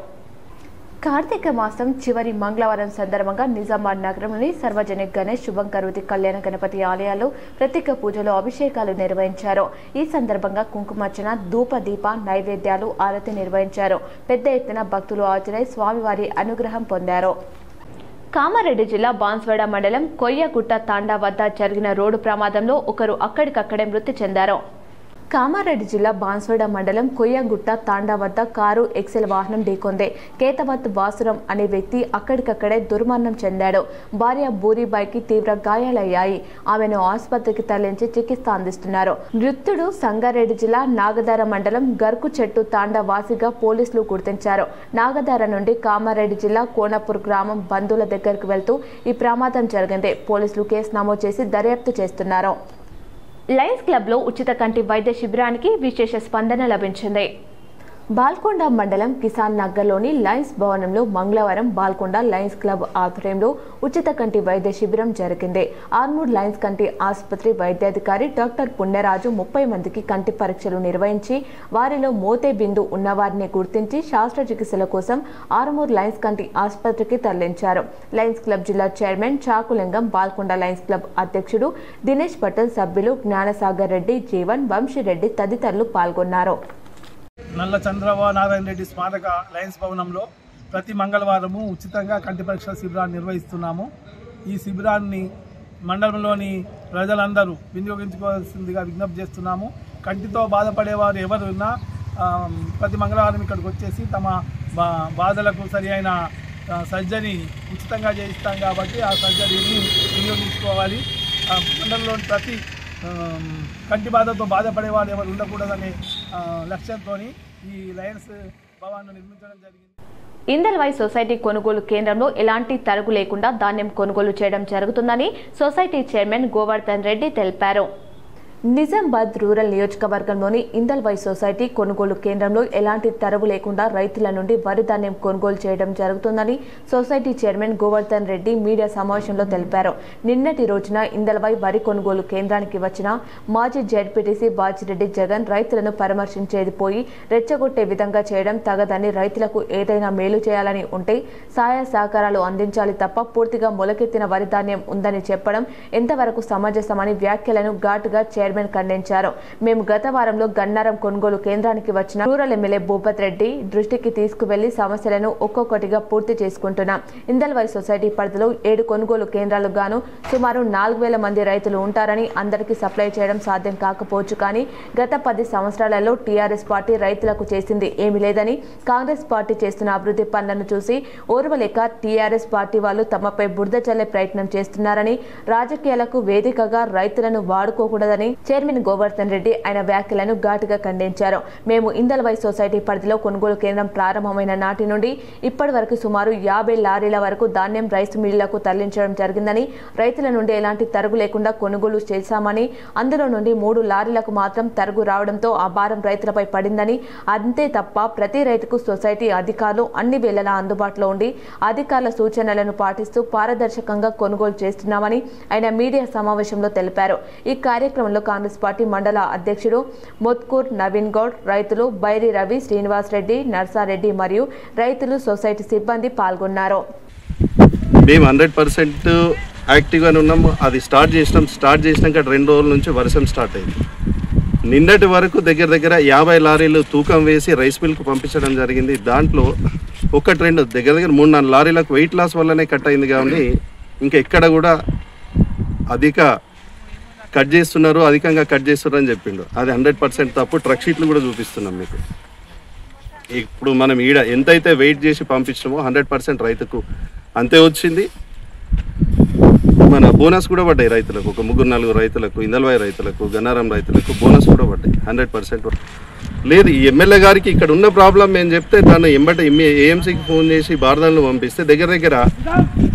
కార్తీక మాసం చివరి మంగళవారం సందర్భంగా నిజామాబాద్ నగరంలోని సార్వజనిక గణేష్ శుభంకరుతి కళ్యాణ గణపతి ఆలయాలు ప్రత్యేక పూజలు, అభిషేకాలు నిర్వహించారు. ఈ సందర్భంగా కుంకుమార్చన, ధూప దీప నైవేద్యాలు, ఆరతి నిర్వహించారు. పెద్ద ఎత్తున భక్తులు హాజరై స్వామివారి అనుగ్రహం పొందారు. కామారెడ్డి జిల్లా బాన్స్వాడ మండలం కొయ్యగుట్ట తాండా వద్ద జరిగిన రోడ్డు ప్రమాదంలో ఒకరు అక్కడికక్కడే మృతి చెందారు. కామారెడ్డి జిల్లా బాన్స్వాడ మండలం కొయ్యగుట్ట తాండా వద్ద కారు ఎక్సెల్ వాహనం ఢీకొంది. కేతవత్ వాసురం అనే వ్యక్తి అక్కడికక్కడే దుర్మరణం చెందాడు. భార్య బూరిబాయికి తీవ్ర గాయాలయ్యాయి. ఆమెను ఆసుపత్రికి తరలించి చికిత్స అందిస్తున్నారు. మృతుడు సంగారెడ్డి జిల్లా నాగదార మండలం గర్కు చెట్టు తాండా వాసిగా పోలీసులు గుర్తించారు. నాగదార నుండి కామారెడ్డి జిల్లా కోనపూర్ గ్రామం బంధువుల దగ్గరకు వెళ్తూ ఈ ప్రమాదం జరిగింది. పోలీసులు కేసు నమోదు చేసి దర్యాప్తు చేస్తున్నారు. లయన్స్ క్లబ్లో ఉచిత కంటి వైద్య శిబిరానికి విశేష స్పందన లభించింది. బాల్కొండ మండలం కిసాన్ నగర్లోని లయన్స్ భవనంలో మంగళవారం బాల్కొండ లయన్స్ క్లబ్ ఆధ్వర్యంలో ఉచిత కంటి వైద్య శిబిరం జరిగింది. ఆర్మూర్ లయన్స్ కంటి ఆసుపత్రి వైద్యాధికారి డాక్టర్ పుణ్యరాజు 30 మందికి కంటి పరీక్షలు నిర్వహించి వారిలో మోతే బిందు ఉన్నవారిని గుర్తించి శాస్త్రచికిత్సల కోసం ఆర్మూర్ లయన్స్ కంటి ఆసుపత్రికి తరలించారు. లయన్స్ క్లబ్ జిల్లా చైర్మన్ చాకులింగం, బాల్కొండ లయన్స్ క్లబ్ అధ్యక్షుడు దినేష్ పటేల్, సభ్యులు జ్ఞానసాగర్ రెడ్డి, జీవన్, వంశీరెడ్డి తదితరులు పాల్గొన్నారు. నల్ల చంద్రబాబు నారాయణ రెడ్డి స్మారక లయన్స్ భవనంలో ప్రతి మంగళవారము ఉచితంగా కంటి పరీక్షల శిబిరాన్ని నిర్వహిస్తున్నాము. ఈ శిబిరాన్ని మండలంలోని ప్రజలందరూ వినియోగించుకోవాల్సిందిగా విజ్ఞప్తి చేస్తున్నాము. కంటితో బాధపడేవారు ఎవరు ఉన్నా ప్రతి మంగళవారం ఇక్కడికి వచ్చేసి తమ బాధలకు సరి అయిన సర్జరీ ఉచితంగా చేయిస్తాం కాబట్టి ఆ సర్జరీని వినియోగించుకోవాలి. మండలంలోని ప్రతి కంటి బాధతో బాధపడే వాళ్ళు ఎవరు ఉండకూడదనే లక్ష్యంతో ఈ లయన్స్ భవన్ నిర్మించడం జరిగింది. ఇందల్వాయి సొసైటీ కొనుగోలు కేంద్రంలో ఎలాంటి తరుగు లేకుండా ధాన్యం కొనుగోలు చేయడం జరుగుతుందని సొసైటీ చైర్మన్ గోవర్ధన్ రెడ్డి తెలిపారు. నిజామాబాద్ రూరల్ నియోజకవర్గంలోని ఇందల్వాయి సొసైటీ కొనుగోలు కేంద్రంలో ఎలాంటి తరువు లేకుండా రైతుల నుండి వరి ధాన్యం కొనుగోలు చేయడం జరుగుతుందని society chairman Govardhan Reddy media సమావేశంలో తెలిపారు. నిన్నటి రోజున ఇందల్వాయి వరి కొనుగోలు కేంద్రానికి వచ్చిన మాజీ జెడ్పీటీసీ బాజిరెడ్డి జగన్ రైతులను పరామర్శించేది పోయి రెచ్చగొట్టే విధంగా చేయడం తగదని, రైతులకు ఏదైనా మేలు చేయాలని ఉంటే సహాయ సహకారాలు అందించాలి తప్ప పూర్తిగా మొలకెత్తిన వరి ధాన్యం ఉందని చెప్పడం ఎంతవరకు సమంజసమని వ్యాఖ్యలను ఘాటుగా చైర్మన్ ఖండించారు. మేము గత వారంలో గన్నారం కొనుగోలు కేంద్రానికి వచ్చిన రూరల్ ఎమ్మెల్యే భూపత్ రెడ్డి దృష్టికి తీసుకువెళ్లి సమస్యలను ఒక్కొక్కటిగా పూర్తి చేసుకుంటున్నాం. ఇందల్వాయి సొసైటీ పరిధిలో 7 కొనుగోలు కేంద్రాలు గాను సుమారు 4000 మంది రైతులు ఉంటారని, అందరికీ సప్లై చేయడం సాధ్యం కాకపోవచ్చు. కానీ గత 10 సంవత్సరాలలో టీఆర్ఎస్ పార్టీ రైతులకు చేసింది ఏమీ లేదని, కాంగ్రెస్ పార్టీ చేస్తున్న అభివృద్ధి పనులను చూసి ఓర్వలేక టీఆర్ఎస్ పార్టీ వాళ్ళు తమపై బురద చల్లే ప్రయత్నం చేస్తున్నారని, రాజకీయాలకు వేదికగా రైతులను వాడుకోకూడదని చైర్మన్ గోవర్ధన్ రెడ్డి ఆయన వ్యాఖ్యలను ఘాటుగా ఖండించారు. మేము ఇందల్వాయి సొసైటీ పరిధిలో కొనుగోలు కేంద్రం ప్రారంభమైన నాటి నుండి ఇప్పటి వరకు సుమారు 50 లారీల వరకు ధాన్యం రైస్ మిల్లులకు తరలించడం జరిగిందని, రైతుల నుండి ఎలాంటి తరుగు లేకుండా కొనుగోలు చేశామని, అందులో నుండి 3 లారీలకు మాత్రం తరుగు రావడంతో ఆ భారం రైతులపై పడిందని, అంతే తప్ప ప్రతి రైతుకు సొసైటీ అధికారులు అన్ని వేళలా అందుబాటులో ఉండి అధికారుల సూచనలను పాటిస్తూ పారదర్శకంగా కొనుగోలు చేస్తున్నామని ఆయన మీడియా సమావేశంలో తెలిపారు. ఈ కార్యక్రమంలో కాంగ్రెస్ పార్టీ మండల అధ్యక్షుడు మొత్కూర్ నవీన్ గౌడ్, రైతులు బైరి రవి, శ్రీనివాస్ రెడ్డి, నర్సారెడ్డి మరియు రైతులు, సొసైటీ సిబ్బంది పాల్గొన్నారు. మేము 100% యాక్టివ్గానే ఉన్నాము. అది స్టార్ట్ చేసినాక 2 రోజుల నుంచి వర్షం స్టార్ట్ అయింది. నిన్నటి వరకు దగ్గర 50 లారీలు తూకం వేసి రైస్ మిల్కు పంపించడం జరిగింది. దాంట్లో 1-2 దగ్గర 3-4 లారీలకు వెయిట్ లాస్ వల్లనే కట్ అయింది. కానీ ఇంకా ఎక్కడ కూడా అధిక కట్ చేస్తున్నారు, అధికంగా కట్ చేస్తున్నారు అని చెప్పిండు. అది 100% తప్పు. ట్రక్ షీట్లు కూడా చూపిస్తున్నాం మీకు. ఇప్పుడు మనం ఈడ ఎంతైతే వెయిట్ చేసి పంపించినామో 100% రైతుకు అంతే వచ్చింది. మన బోనస్ కూడా పడ్డాయి రైతులకు, ఒక 3-4 రైతులకు, ఇందల్వాయి రైతులకు, గన్నారం రైతులకు బోనస్ కూడా పడ్డాయి 100%. లేదు ఈ ఎమ్మెల్యే గారికి ఇక్కడ ఉన్న ప్రాబ్లం మేము చెప్తే తను ఏఎంసీకి ఫోన్ చేసి బార్దాలను పంపిస్తే దగ్గర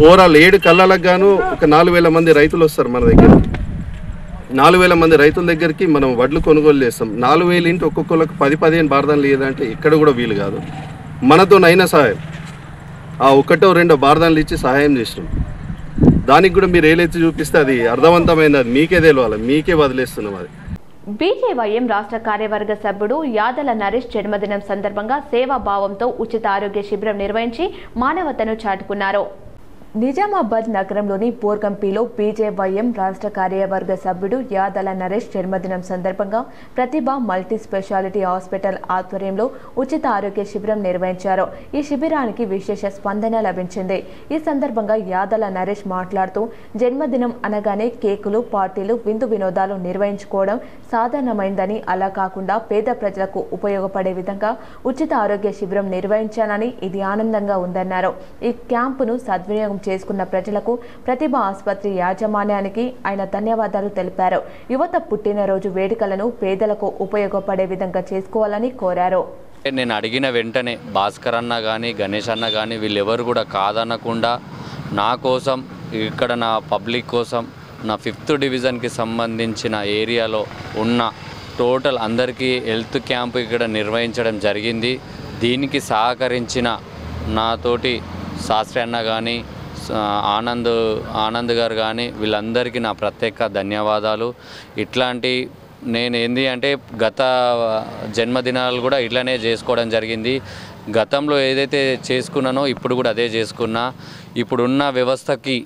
ఓవరాల్ 7 కళ్ళలకు గాను ఒక 4,000 మంది రైతులు వస్తారు మన దగ్గరికి. 4,000 మంది రైతుల దగ్గరికి మనం వడ్లు కొనుగోలు చేస్తాం. 4,000 ఇంటి ఒక్కొక్కరికి 10-15 బార్దాలు లేదంటే ఎక్కడ కూడా వీలు కాదు. మనతోనైనా సహాయం ఆ 1-2 బార్దాలు ఇచ్చి సహాయం చేసినాం. దానికి కూడా మీరు ఏలెత్తి చూపిస్తే అది అర్థవంతమైనది, అది మీకే తెలియాలి, మీకే వదిలేస్తున్నాం. అది బీజేవైఎం రాష్ట్ర కార్యవర్గ సభ్యుడు యాదల నరేష్ జన్మదినం సందర్భంగా సేవాభావంతో ఉచిత ఆరోగ్య శిబిరం నిర్వహించి మానవతను చాటుకున్నారు. నిజామాబాద్ నగరంలోని బోర్గంపీలో బీజేవైఎం రాష్ట్ర కార్యవర్గ సభ్యుడు యాదల నరేష్ జన్మదినం సందర్భంగా ప్రతిభ మల్టీ స్పెషాలిటీ హాస్పిటల్ ఆధ్వర్యంలో ఉచిత ఆరోగ్య శిబిరం నిర్వహించారు. ఈ శిబిరానికి విశేష స్పందన లభించింది. ఈ సందర్భంగా యాదల నరేష్ మాట్లాడుతూ జన్మదినం అనగానే కేకులు, పార్టీలు, విందు వినోదాలు నిర్వహించుకోవడం సాధారణమైందని, అలా కాకుండా పేద ప్రజలకు ఉపయోగపడే విధంగా ఉచిత ఆరోగ్య శిబిరం నిర్వహించానని, ఇది ఆనందంగా ఉందన్నారు. ఈ క్యాంపును సద్వినియోగం చేసుకున్న ప్రజలకు, ప్రతిభ ఆసుపత్రి యాజమాన్యానికి ఆయన ధన్యవాదాలు తెలిపారు. యువత పుట్టినరోజు వేడుకలను పేదలకు ఉపయోగపడే విధంగా చేసుకోవాలని కోరారు. నేను అడిగిన వెంటనే భాస్కర్ అన్న కానీ, గణేష్ అన్న కానీ వీళ్ళెవరు కూడా కాదనకుండా నా కోసం, ఇక్కడ నా పబ్లిక్ కోసం, నా 5th డివిజన్కి సంబంధించిన ఏరియాలో ఉన్న టోటల్ అందరికీ హెల్త్ క్యాంపు ఇక్కడ నిర్వహించడం జరిగింది. దీనికి సహకరించిన నాతోటి శాస్త్రి అన్న కానీ, ఆనంద్ గారు కానీ వీళ్ళందరికీ నా ప్రత్యేక ధన్యవాదాలు. ఇట్లాంటి నేను ఏంది అంటే గత జన్మదినాలు కూడా ఇట్లానే చేసుకోవడం జరిగింది. గతంలో ఏదైతే చేసుకున్నానో ఇప్పుడు కూడా అదే చేసుకున్నా. ఇప్పుడున్న వ్యవస్థకి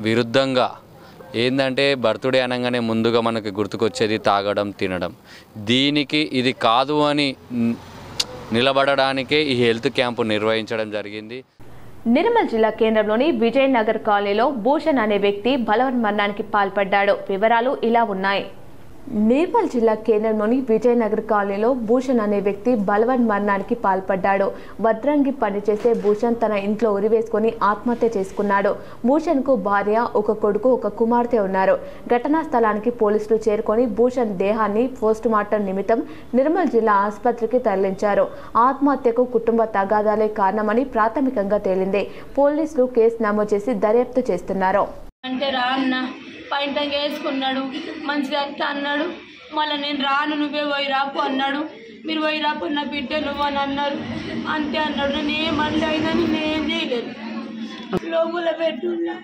విరుద్ధంగా ఏంటంటే బర్త్డే అనగానే ముందుగా మనకి గుర్తుకొచ్చేది తాగడం, తినడం. దీనికి ఇది కాదు అని నిలబడడానికే ఈ హెల్త్ క్యాంపు నిర్వహించడం జరిగింది. నిర్మల్ జిల్లా కేంద్రంలోని విజయనగర్ కాలనీలో భూషణ్ అనే వ్యక్తి బలవన్మరణానికి పాల్పడ్డాడు. వివరాలు ఇలా ఉన్నాయి. నిర్మల్ జిల్లా కేంద్రంలోని విజయనగర్ కాలనీలో భూషణ్ అనే వ్యక్తి బలవన్మరణానికి పాల్పడ్డాడు. వడ్రంగి పనిచేసే భూషణ్ తన ఇంట్లో ఉరివేసుకుని ఆత్మహత్య చేసుకున్నాడు. భూషణ్కు భార్య, ఒక కొడుకు, ఒక కుమార్తె ఉన్నారు. ఘటనా స్థలానికి పోలీసులు చేరుకొని భూషణ్ దేహాన్ని పోస్టుమార్టం నిమిత్తం నిర్మల్ జిల్లా ఆసుపత్రికి తరలించారు. ఆత్మహత్యకు కుటుంబ తగాదాలే కారణమని ప్రాథమికంగా తేలింది. పోలీసులు కేసు నమోదు చేసి దర్యాప్తు చేస్తున్నారు. అంటే రాన్న పైంటంగా వేసుకున్నాడు, మంచిగా అత్త అన్నాడు. మళ్ళీ నేను రాను, నువ్వే పోయి రాపు అన్నాడు. మీరు పోయి రాపు, నా బిడ్డ నువ్వు అని అన్నారు. అంతే అన్నాడు. నేను ఏమన్నా అయినా నేనేం చేయలేదు. లోపల పెట్టున్నా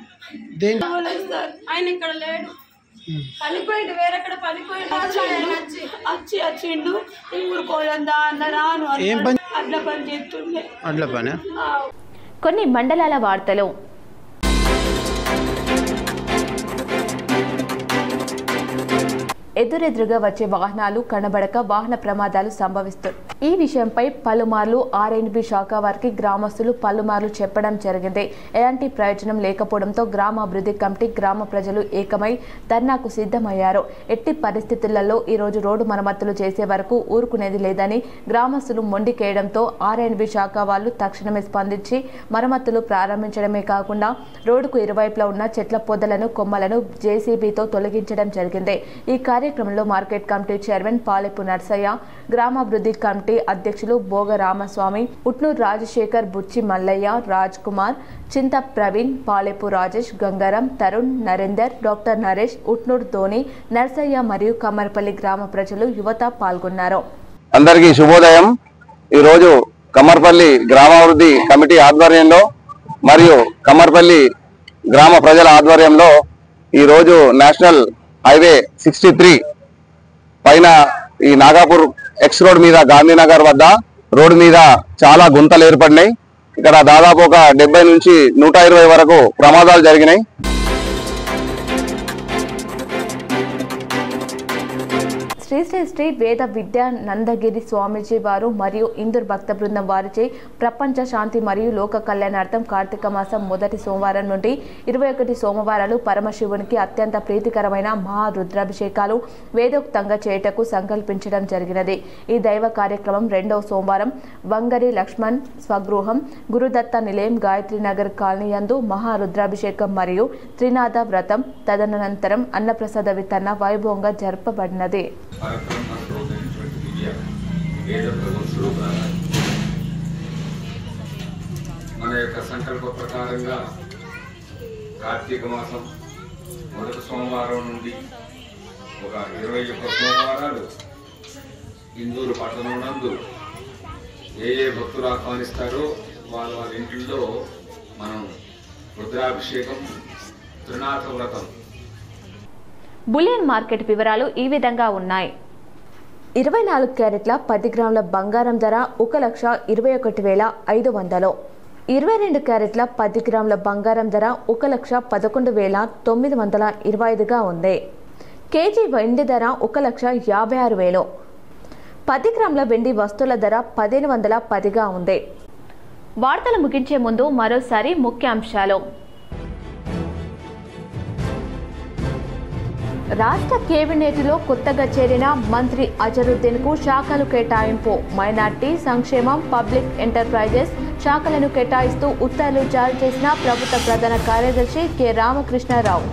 సార్, ఆయన ఇక్కడ లేడు, పనిపోయిండు, వేరెక్కడ పనిపోయిండు. వచ్చిండు ఊరుకోదా అన్న, రాను అట్లా పని చేస్తుండే. కొన్ని మండలాల వార్తలు. ఎదురెదురుగా వచ్చే వాహనాలు కనబడక వాహన ప్రమాదాలు సంభవిస్తాయి. ఈ విషయంపై పలుమార్లు ఆర్ఎండ్బి శాఖ వారికి గ్రామస్తులు పలుమార్లు చెప్పడం జరిగింది. ఎలాంటి ప్రయోజనం లేకపోవడంతో గ్రామాభివృద్ధి కమిటీ, గ్రామ ప్రజలు ఏకమై ధర్నాకు సిద్ధమయ్యారు. ఎట్టి పరిస్థితులలో ఈరోజు రోడ్డు మరమ్మతులు చేసే వరకు ఊరుకునేది లేదని గ్రామస్తులు మొండికేయడంతో ఆర్ఎండ్బి శాఖ వాళ్ళు తక్షణమే స్పందించి మరమ్మతులు ప్రారంభించడమే కాకుండా రోడ్డుకు ఇరువైపులా ఉన్న చెట్ల పొదలను, కొమ్మలను జేసీబీతో తొలగించడం జరిగింది. ఈ కార్యక్రమంలో market committee chairman Palepu Narsaiah, గ్రామాభివృద్ధి కమిటీ అధ్యక్షులు భోగ రామస్వామి, ఉట్నూరు రాజశేఖర్, బుచ్చి మల్లయ్య, రాజ్ కుమార్, చింత ప్రవీణ్, పాలెపు రాజేష్, గంగారం, తరుణ్, నరేందర్, డాక్టర్ నరేష్, ఉట్నూరు ధోని, నర్సయ్య మరియు కమ్మర్పల్లి గ్రామ ప్రజలు, యువత పాల్గొన్నారు. అందరికీ శుభోదయం. ఈరోజు కమ్మర్పల్లి గ్రామాభివృద్ధి కమిటీ ఆధ్వర్యంలో మరియు కమ్మర్పల్లి గ్రామ ప్రజల ఆధ్వర్యంలో ఈరోజు నేషనల్ హైవే 63 పైన ఈ నాగాపూర్ ఎక్స్ రోడ్ మీద గాంధీనగర్ వద్ద రోడ్డు మీద చాలా గుంతలు ఏర్పడినాయి. ఇక్కడ దాదాపు ఒక 70 నుంచి 120 వరకు ప్రమాదాలు జరిగినాయి. శ్రీ శ్రీ శ్రీ వేద విద్యానందగిరి స్వామీజీ వారు మరియు ఇందూర్ భక్త బృందం వారిచే ప్రపంచ శాంతి మరియు లోక కళ్యాణార్థం కార్తీక మాసం మొదటి సోమవారం నుండి 21 సోమవారాలు పరమశివునికి అత్యంత ప్రీతికరమైన మహా రుద్రాభిషేకాలు వేదోక్తంగా చేయటకు సంకల్పించడం జరిగినది. ఈ దైవ కార్యక్రమం 2వ సోమవారం వంగరి లక్ష్మణ్ స్వగృహం గురుదత్త నిలయం గాయత్రి నగర్ కాలనీ యందు మహా రుద్రాభిషేకం మరియు త్రినాథ వ్రతం తదనంతరం అన్నప్రసాద వితరణ వైభవంగా జరపబడినది. మన యొక్క సంకల్ప ప్రకారంగా కార్తీక మాసం మొదటి సోమవారం నుండి ఒక 21 సోమవారాలు ఇందూరు పట్టణం నందు ఏ భక్తులు ఆహ్వానిస్తారో వాళ్ళ ఇంట్లో మనం రుద్రాభిషేకం త్రినాథ వ్రతం. బులియన్ మార్కెట్ వివరాలు ఈ విధంగా ఉన్నాయి. 24 క్యారెట్ల 10 గ్రాముల బంగారం ధర 1,21,500. 22 క్యారెట్ల 10 గ్రాముల బంగారం ధర 1,11,925గా ఉంది. కేజీ వెండి ధర 1,56,000. 10 గ్రాముల వెండి వస్తువుల ధర 1,510గా ఉంది. వార్తలు ముగించే ముందు మరోసారి ముఖ్యాంశాలు. రాష్ట్ర కేబినెట్లో కొత్తగా చేరిన మంత్రి అజరుద్దీన్ కు శాఖలు కేటాయింపు. మైనార్టీ సంక్షేమం, పబ్లిక్ ఎంటర్ప్రైజెస్ శాఖలను కేటాయిస్తూ ఉత్తర్వులు జారీ చేసిన ప్రభుత్వ ప్రధాన కార్యదర్శి కె రామకృష్ణారావు.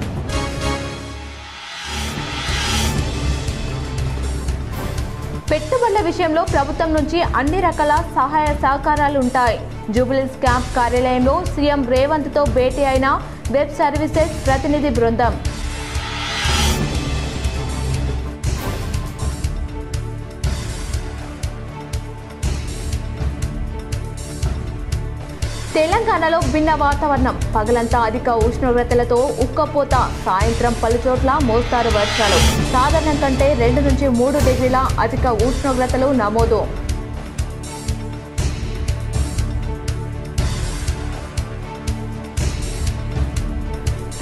పెట్టుబడుల విషయంలో ప్రభుత్వం నుంచి అన్ని రకాల సహాయ సహకారాలుంటాయి. జూబిలీస్ క్యాంప్ కార్యాలయంలో సీఎం రేవంత్ తో భేటీ అయిన వెబ్ సర్వీసెస్ ప్రతినిధి బృందం. తెలంగాణలో భిన్న వాతావరణం. పగలంతా అధిక ఉష్ణోగ్రతలతో ఉక్కపోత, సాయంత్రం పలుచోట్ల మోస్తారు వర్షాలు. సాధారణం కంటే 2 నుంచి 3 డిగ్రీల అధిక ఉష్ణోగ్రతలు నమోదు.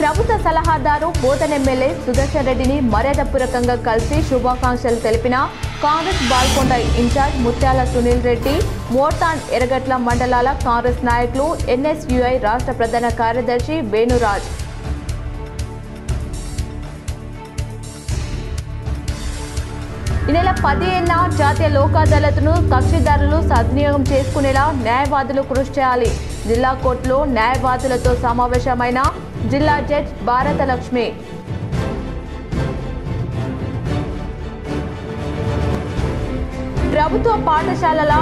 ప్రభుత్వ సలహాదారు బోధన్ ఎమ్మెల్యే సుదర్శన్ రెడ్డిని మర్యాదపూర్వకంగా కలిసి శుభాకాంక్షలు తెలిపిన కాంగ్రెస్ బాల్కొండ ఇన్ఛార్జ్ ముత్యాల సునీల్ రెడ్డి, మోర్తాన్ ఎర్రగట్ల మండలాల కాంగ్రెస్ నాయకులు, ఎన్ఎస్యుఐ రాష్ట్ర ప్రధాన కార్యదర్శి వేణురాజ్. ఈ నెల 15న జాతీయ లోక్ అదాలత్ను కక్షిదారులు సద్వినియోగం చేసుకునేలా న్యాయవాదులు కృషి చేయాలి. జిల్లా కోర్టులో న్యాయవాదులతో సమావేశమైన జిల్లా జడ్జ్ భారతలక్ష్మి. ప్రభుత్వ పాఠశాలల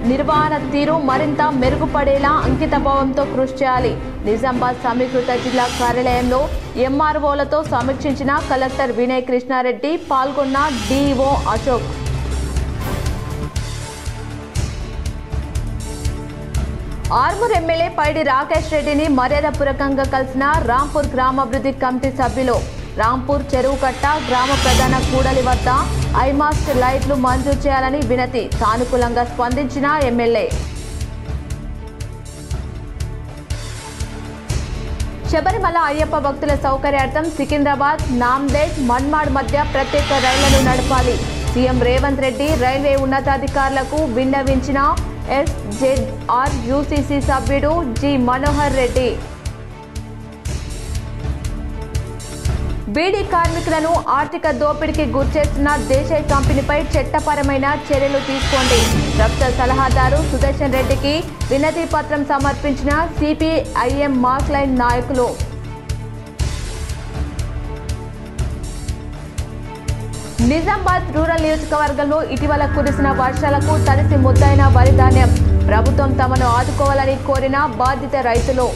నిర్వహణ తీరు మరింత మెరుగుపడేలా అంకితభావంతో కృషి చేయాలి. నిజామాబాద్ సమీకృత జిల్లా కార్యాలయంలో ఎంఆర్ఓలతో సమీక్షించిన కలెక్టర్ వినయ్ కృష్ణారెడ్డి, పాల్గొన్న డిఈఓ అశోక్. ఆర్మూర్ ఎమ్మెల్యే పైడి రాకేష్ రెడ్డిని మర్యాదపూర్వకంగా కలిసిన రాంపూర్ గ్రామాభివృద్ధి కమిటీ సభ్యులు. రాంపూర్ చెరువు కట్ట గ్రామ ప్రధాన కూడలి వద్ద ఐమాస్ట్ లైట్లు మంజూరు చేయాలని వినతి. సానుకూలంగా స్పందించిన ఎమ్మెల్యే. శబరిమల అయ్యప్ప భక్తుల సౌకర్యార్థం సికింద్రాబాద్, నాందేడ్, మన్మాడ్ మధ్య ప్రత్యేక రైళ్లను నడపాలి. సీఎం రేవంత్ రెడ్డి రైల్వే ఉన్నతాధికారులకు విన్నవించిన ఎస్జెడ్ఆర్ యూసీసీ సభ్యుడు జి మనోహర్ రెడ్డి. బీడీ కార్మికులను ఆర్థిక దోపిడీకి గురిచేస్తున్న దేశీయ కంపెనీపై చట్టపరమైన చర్యలు తీసుకోండి. ప్రభుత్వ సలహాదారు సుదర్శన్ రెడ్డికి వినతి పత్రం సమర్పించిన సిపిఐఎం మార్క్ లైన్ నాయకులు. నిజామాబాద్ రూరల్ నియోజకవర్గంలో ఇటీవల కురిసిన వర్షాలకు తడిసి ముద్దైన వరి ధాన్యం. ప్రభుత్వం తమను ఆదుకోవాలని కోరిన బాధిత రైతులు.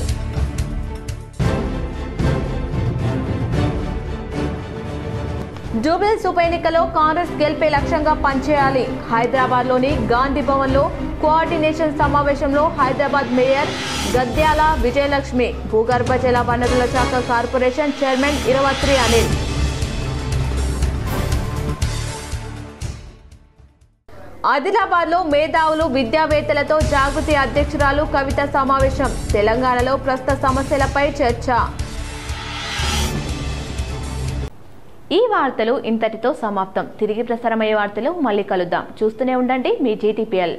జూబిలీస్ ఉప ఎన్నికలో కాంగ్రెస్ గెలిపే లక్ష్యంగా పనిచేయాలి. హైదరాబాద్లోని గాంధీ భవన్లో కోఆర్డినేషన్ సమావేశంలో హైదరాబాద్ మేయర్ గద్యాల విజయలక్ష్మి, భూగర్భ జల వనరుల శాఖ కార్పొరేషన్ చైర్మన్ ఇరవత్రి అనిల్. ఆదిలాబాద్లో మేధావులు విద్యావేత్తలతో జాగృతి అధ్యక్షురాలు కవిత సమావేశం. తెలంగాణలో ప్రస్తుత సమస్యలపై చర్చ. ఈ వార్తలు ఇంతటితో సమాప్తం. తిరిగి ప్రసారమయ్యే వార్తలు మళ్ళీ కలుద్దాం. చూస్తూనే ఉండండి మీ GTPL.